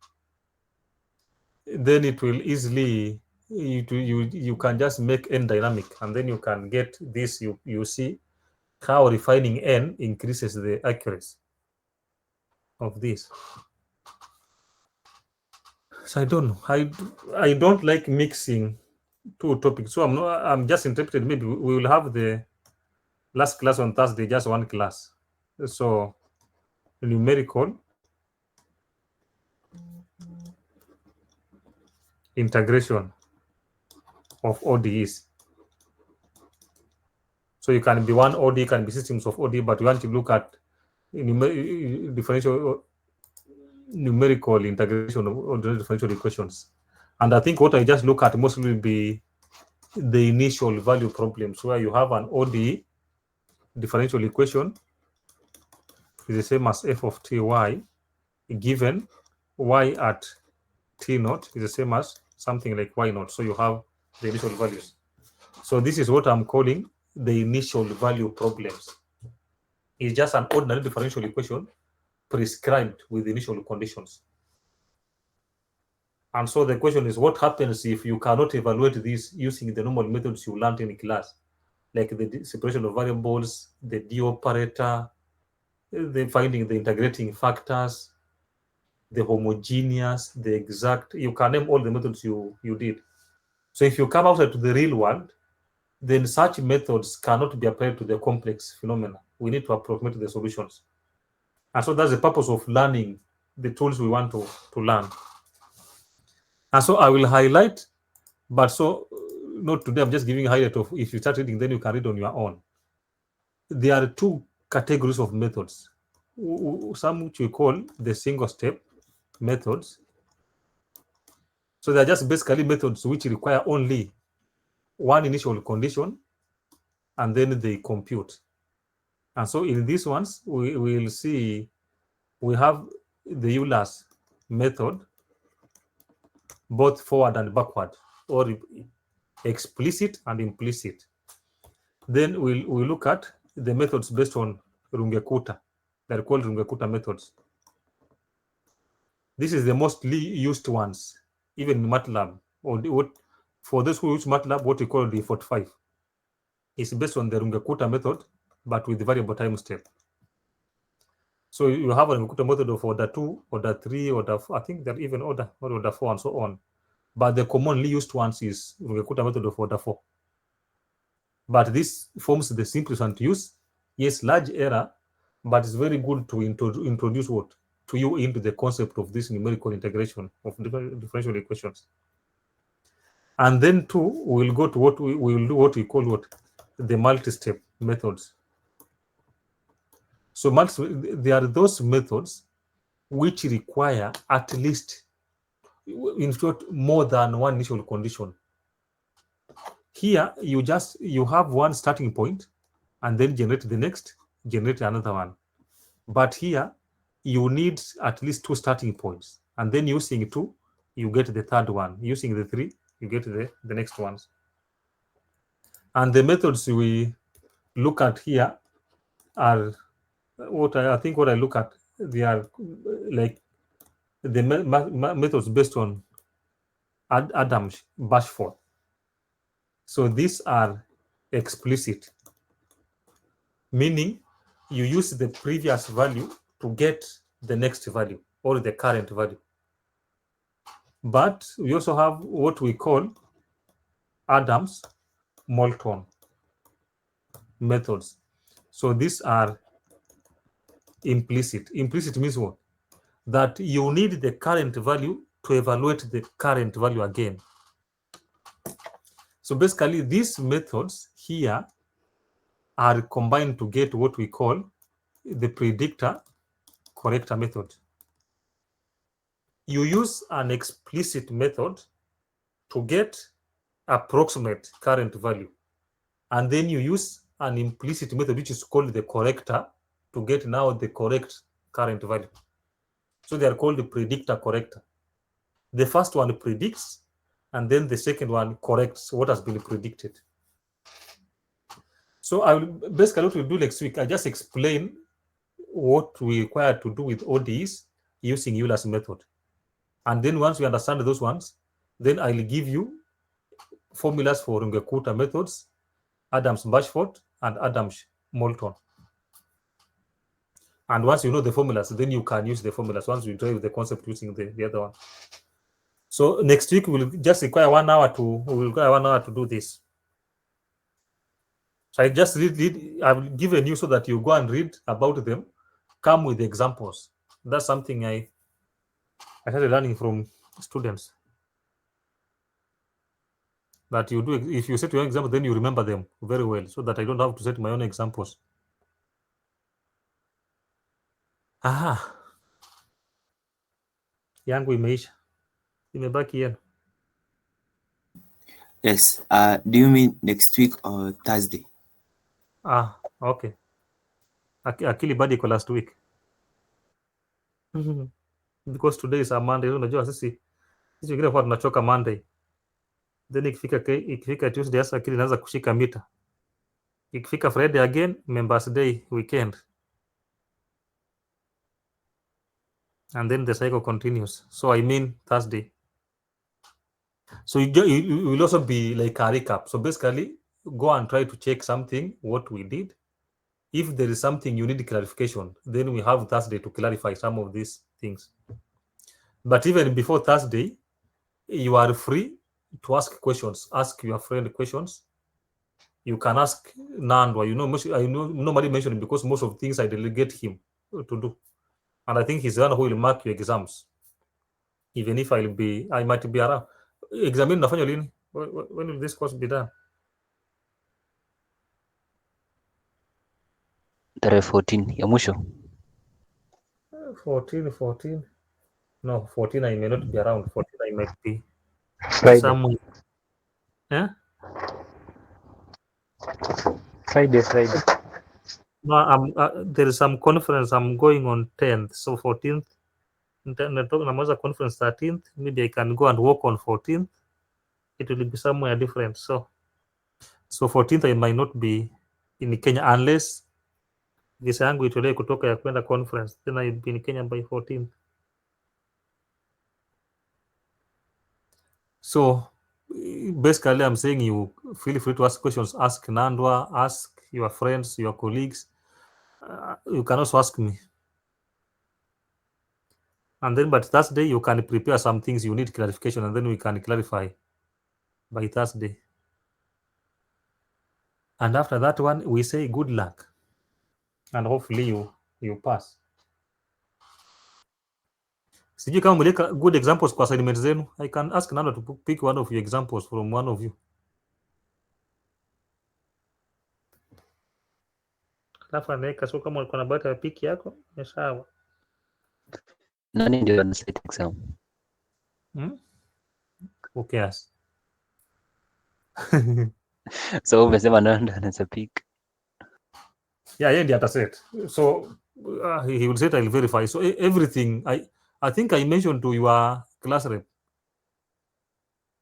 then it will easily, you can just make n dynamic, and then you can get this. You see how refining n increases the accuracy of this. So I don't know. I don't like mixing two topics. So I'm just interpreted. Maybe we will have the last class on Thursday, just one class. So numerical integration of ODEs. So you can be one ODE, can be systems of ODE, but we want to look at differential numerical integration of differential equations. And I think what I just look at mostly will be the initial value problems, where you have an ODE differential equation is the same as f of ty, given y at t naught is the same as something like y naught. So you have the initial values. So this is what I'm calling the initial value problems. It's just an ordinary differential equation prescribed with initial conditions. And so the question is, what happens if you cannot evaluate this using the normal methods you learned in class, like the separation of variables, the D operator, the finding the integrating factors, the homogeneous, the exact, you can name all the methods you did. So if you come out to the real world, then such methods cannot be applied to the complex phenomena. We need to approximate the solutions. And so that's the purpose of learning the tools we want to learn. And so I will highlight, but so not today, I'm just giving a highlight of, if you start reading, then you can read on your own. There are two categories of methods, some which we call the single step methods. So they're just basically methods which require only one initial condition and then they compute. And so in these ones, we will see we have the Euler's method, both forward and backward, or explicit and implicit. Then we'll look at the methods based on Runge-Kutta. They're called Runge-Kutta methods. This is the mostly used ones, even in MATLAB. For those who use MATLAB, what we call the 45 is based on the Runge-Kutta method, but with the variable time step. So you have a Runge-Kutta method of order 2, order 3, order 4. I think they're even order 4 and so on. But the commonly used ones is Runge-Kutta method of order 4. But this forms the simplest one to use. Yes, large error, but it's very good to introduce what to you into the concept of this numerical integration of differential equations. And then two, we'll go to what we will do, what we call the multi-step methods. So there are those methods which require at least, in short, more than one initial condition. Here, you have one starting point and then generate the next, generate another one. But here, you need at least 2 starting points. And then using 2, you get the third one. Using the 3, you get the next ones. And the methods we look at here are what I think what I look at. They are like the methods based on Adams Bashford. So these are explicit, meaning you use the previous value to get the next value or the current value. But we also have what we call Adams Moulton methods. So these are implicit. Implicit means what? That you need the current value to evaluate the current value again. So basically, these methods here are combined to get what we call the predictor corrector method. You use an explicit method to get approximate current value. And then you use an implicit method, which is called the corrector, to get now the correct current value. So they are called the predictor corrector. The first one predicts, and then the second one corrects what has been predicted. So I will basically what we'll do next week, I just explain what we require to do with ODEs using Euler's method. And then once we understand those ones, then I'll give you formulas for Ngekuta methods, Adams Bashford, and Adams Moulton. And once you know the formulas, then you can use the formulas once you drive the concept using the other one. So next week we'll just require 1 hour to do this. So I just read I've given you so that you go and read about them, come with examples. That's something I started learning from students. That you do, if you set your own example, then you remember them very well, so that I don't have to set my own examples. Aha, yangu imeisha, imebaki yenu. Yes. Do you mean next week or Thursday? Okay. Akili bado iko last week. Because today is a Monday. Unajua sisi wengine kwa tunachoka Monday, then ikifika Tuesday sasa akili inaanza kushika mita. Ikifika Friday again, Members Day weekend, and then the cycle continues. So I mean Thursday. So you will also be like a recap. So basically, go and try to check something, what we did. If there is something you need clarification, then we have Thursday to clarify some of these things. But even before Thursday, you are free to ask questions. Ask your friend questions. You can ask Nandwa. I know nobody mentioned him because most of the things I delegate him to do. And I think he's the one who will mark your exams. Even if I might be around. Examine nafanya lini? When will this course be done? Tarehe 14 ya mwisho. 14. No, 14 I may not be around. 14 I might be Friday. somewhere. Yeah? Friday. No, there is some conference I'm going on 10th. So 14th. Namaliza conference 13th. Maybe I can go and work on 14th. It will be somewhere different. So 14th I might not be in Kenya unless visa yangu itolewe kutoka ya kwenda conference. Then I'll be in Kenya by 14th. So basically I'm saying you feel free to ask questions. Ask Nandwa, ask your friends, your colleagues. You can also ask me. And then but Thursday you can prepare some things you need clarification, and then we can clarify by Thursday. And after that one, we say good luck. And hopefully you pass. Sijui kama mleka good examples kwa assignment zenu. I can ask Nando to pick one of your examples from one of you. Alafu anaweka, so kama ulikuwa na bahati ya pick yako, ni sawa. Nani ndio ana set exam? Who cares? So umesema nani ndio anaweza pick? Yeah, yeye ndiye ataset. So he will say I'll verify. So everything I think I mentioned to your class rep,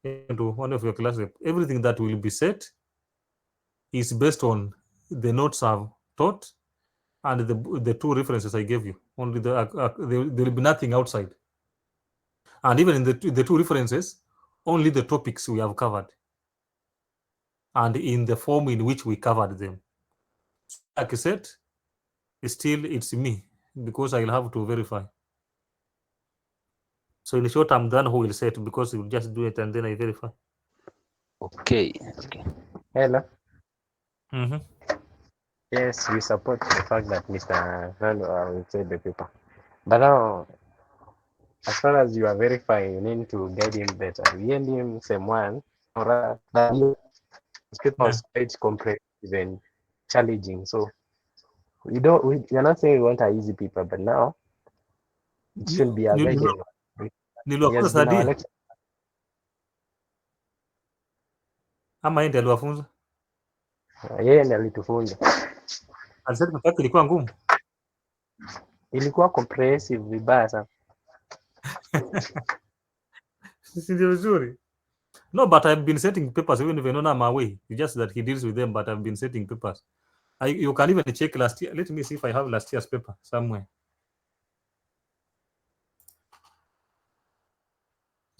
to one of your class rep, everything that will be set is based on the notes I've taught and the two references I gave you. Only there will be nothing outside. And even in the two references, only the topics we have covered and in the form in which we covered them. Like I said, still it's me because I'll have to verify. So in short, I'm done who will set because you just do it and then I verify. Okay. Hello. Mm-hmm. Yes, we support the fact that Mr. Nando will take the paper. But now, as far as you are verifying, you need to guide him better. We gave him same one, or that his paper was quite comprehensive and challenging. So we're not saying we want an easy paper, but now it should be a guided one. He has been our lecturer. Ama yeye ndiye aliwafunza. Yeye ndiye alitufunza. Alisema pepa yake ilikuwa ngumu. Ilikuwa comprehensive vibaya sana. Si ndio vizuri. No, but I've been setting papers even if I'm on my way. It's just that he deals with them, but I've been setting papers. You can even check last year. Let me see if I have last year's paper somewhere.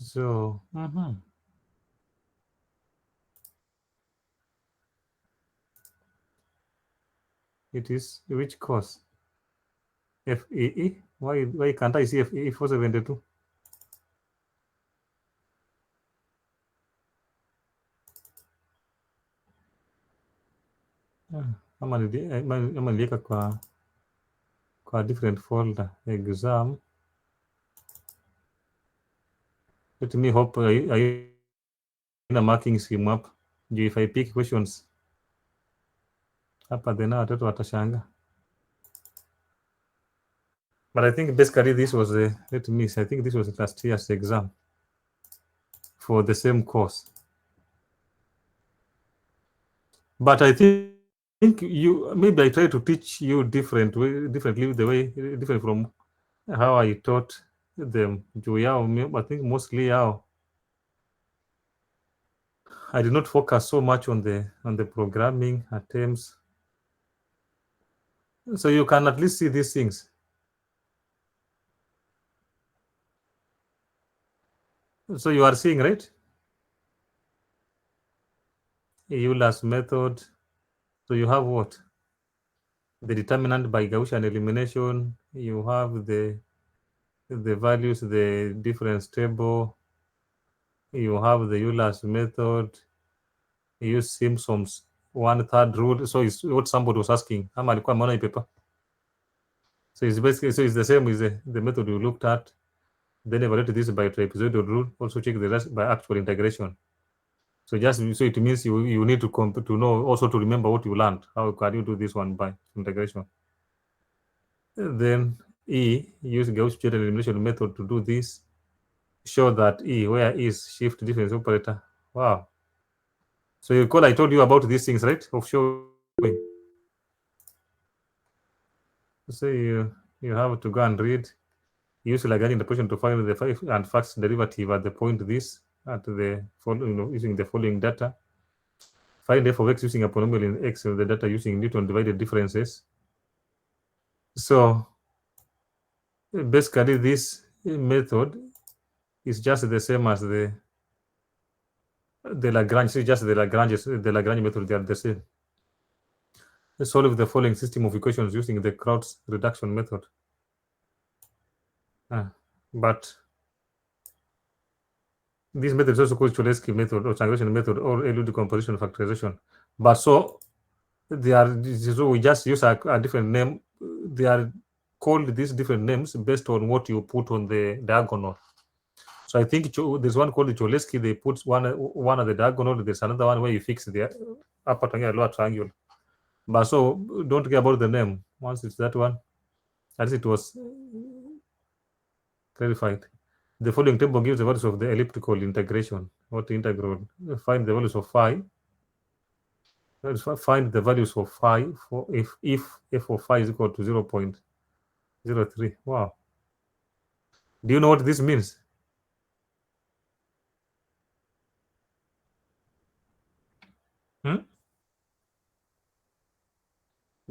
So, it is which course? FEE? Why can't I see FEE472? Ama niliweka kwa different folder exam. Let me hope I marking scheme up. If I pick questions hapa then watoto watashanga. But I think basically this was let me see, I think this was last year's exam for the same course. But I think maybe I try to teach you differently different from how I taught them. I think mostly how I did not focus so much on the programming attempts. So you can at least see these things. So you are seeing, right? Euler's method. So you have what? The determinant by Gaussian elimination. You have the values, the difference table. You have the Euler's method. You use Simpson's 1/3 rule. So it's what somebody was asking. Ama alikuwa ameona hii paper. So it's basically it's the same as the method you looked at. Then evaluate this by trapezoidal rule. Also check the rest by actual integration. So it means you need to know also to remember what you learned. How can you do this one by integration? Then use Gauss-Jordan elimination method to do this. Show that where is shift difference operator. Wow. So you recall I told you about these things, right? Of showing. So you have to go and read. Use Lagrange interpolation to find the five and facts derivative at the point this at the following using the following data. Find f of x using a polynomial in x of the data using Newton divided differences. So basically this method is just the same as the Lagrange. It's just the Lagrange method. They are the same. Solve the following system of equations using the Kraut's reduction method. But this method is also called Cholesky method or triangulation method or LU decomposition factorization. But so they are, so we just use a different name. They are called these different names based on what you put on the diagonal. So I think there's one called Cholesky. They put one at the diagonal. There's another one where you fix the upper triangle, lower triangle. But so don't care about the name. Once it's that one, as it was clarified. The following table gives the values of the elliptical integration. What integral? Find the values of phi. Find the values of phi for if f of phi is equal to 0. 0.3. Wow. Do you know what this means?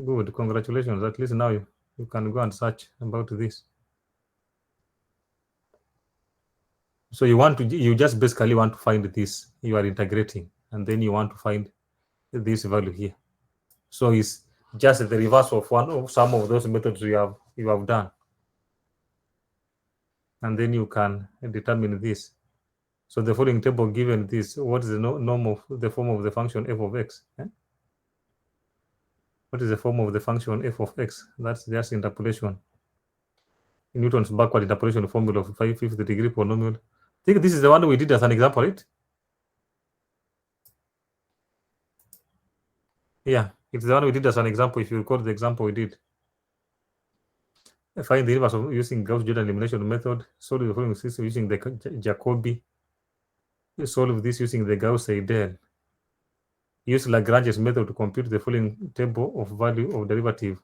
Good. Congratulations. At least now you can go and search about this. So you just basically want to find this. You are integrating, and then you want to find this value here. So it's just the reverse of one of some of those methods you have done. And then you can determine this. So the following table given this, what is the norm of the form of the function f of x? What is the form of the function f of x? That's just interpolation. Newton's backward interpolation formula of 5/5 degree polynomial. I think this is the one we did as an example, right? Yeah, it's the one we did as an example. If you recall the example we did. Find the inverse of using Gauss-Jordan elimination method. Solve the following system using the Jacobi. Solve this using the Gauss-Seidel. Use Lagrange's method to compute the following table of value of derivative.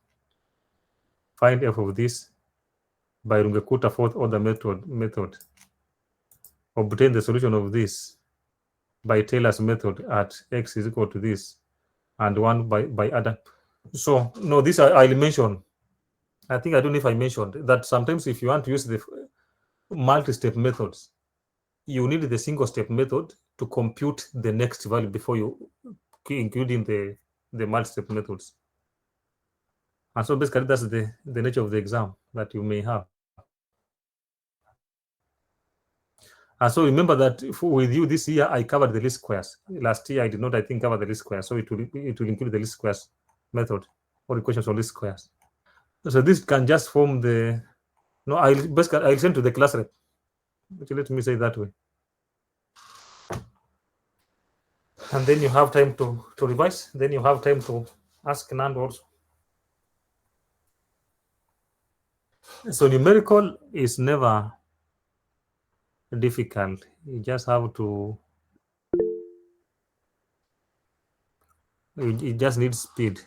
Find f of this by Runge-Kutta fourth order method. Obtain the solution of this by Taylor's method at x is equal to this and 1 by Adam. So no, this I'll mention. I think I don't know if I mentioned that sometimes if you want to use the multi-step methods, you need the single step method to compute the next value before you including the multi-step methods. And so basically that's the nature of the exam that you may have. And so remember that with you this year I covered the least squares. Last year I did not, I think, cover the least squares. So it will include the least squares method or equations of least squares. So this can just form the I'll send to the class rep. Let me say that way. And then you have time to revise. Then you have time to ask Nand also. So numerical is never difficult. You just have to. You just need speed.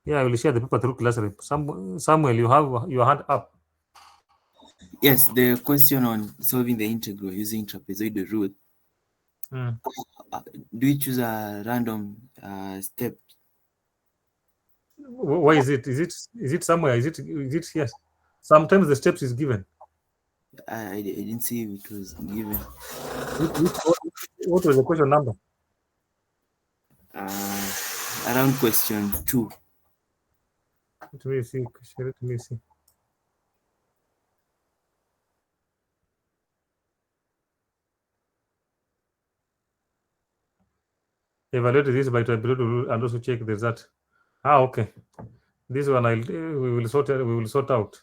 Yeah, I will share the paper through class rep. Samuel, you have your hand up. Yes, the question on solving the integral using trapezoidal rule. Do we choose a random step? Why is it? Is it somewhere? Is it here? Sometimes the steps is given. I didn't see it was given. What was the question number? Around question 2. Let me see. Let me see. Evaluate this by trapezoidal rule and also check the result. Okay. This one we will sort out.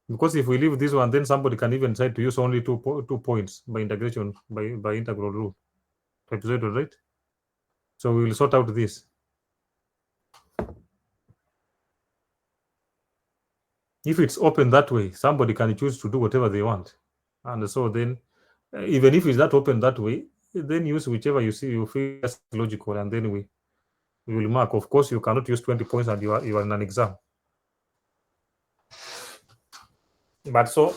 Because if we leave this one, then somebody can even try to use only 2 points by integration by integral rule. Trapezoidal, right? So we will sort out this. If it's open that way, somebody can choose to do whatever they want. And so then, even if it's not open that way, then use whichever you feel that's logical, and then we will mark. Of course, you cannot use 20 points and you are in an exam. But so,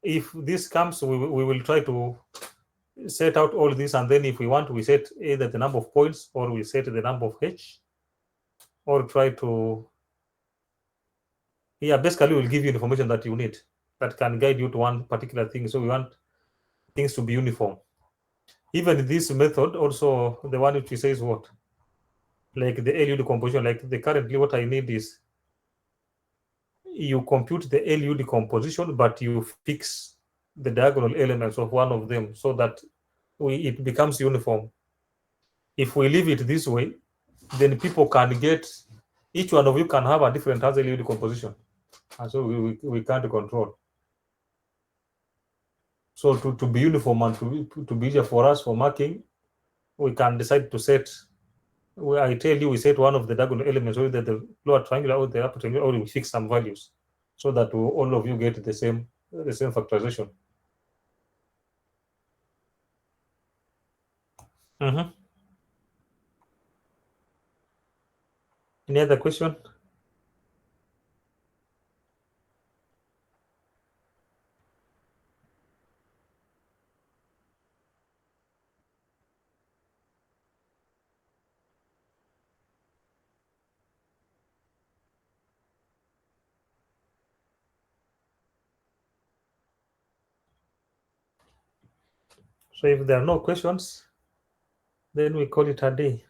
if this comes, we will try to set out all this, and then if we want, we set either the number of points or we set the number of H, or try to, basically we'll give you information that you need that can guide you to one particular thing. So we want things to be uniform. Even this method, also the one which says what, like the LU decomposition, like currently what I need is you compute the LU decomposition, but you fix the diagonal elements of one of them so that it becomes uniform. If we leave it this way, then people can get, each one of you can have a different LU decomposition, and so we can't control. So to be uniform and to be easier for us for marking, we can decide to set. I tell you, we set one of the diagonal elements, either the lower triangular or the upper triangular, or we fix some values, so that all of you get the same factorization. Any other question? So if there are no questions, then we call it a day.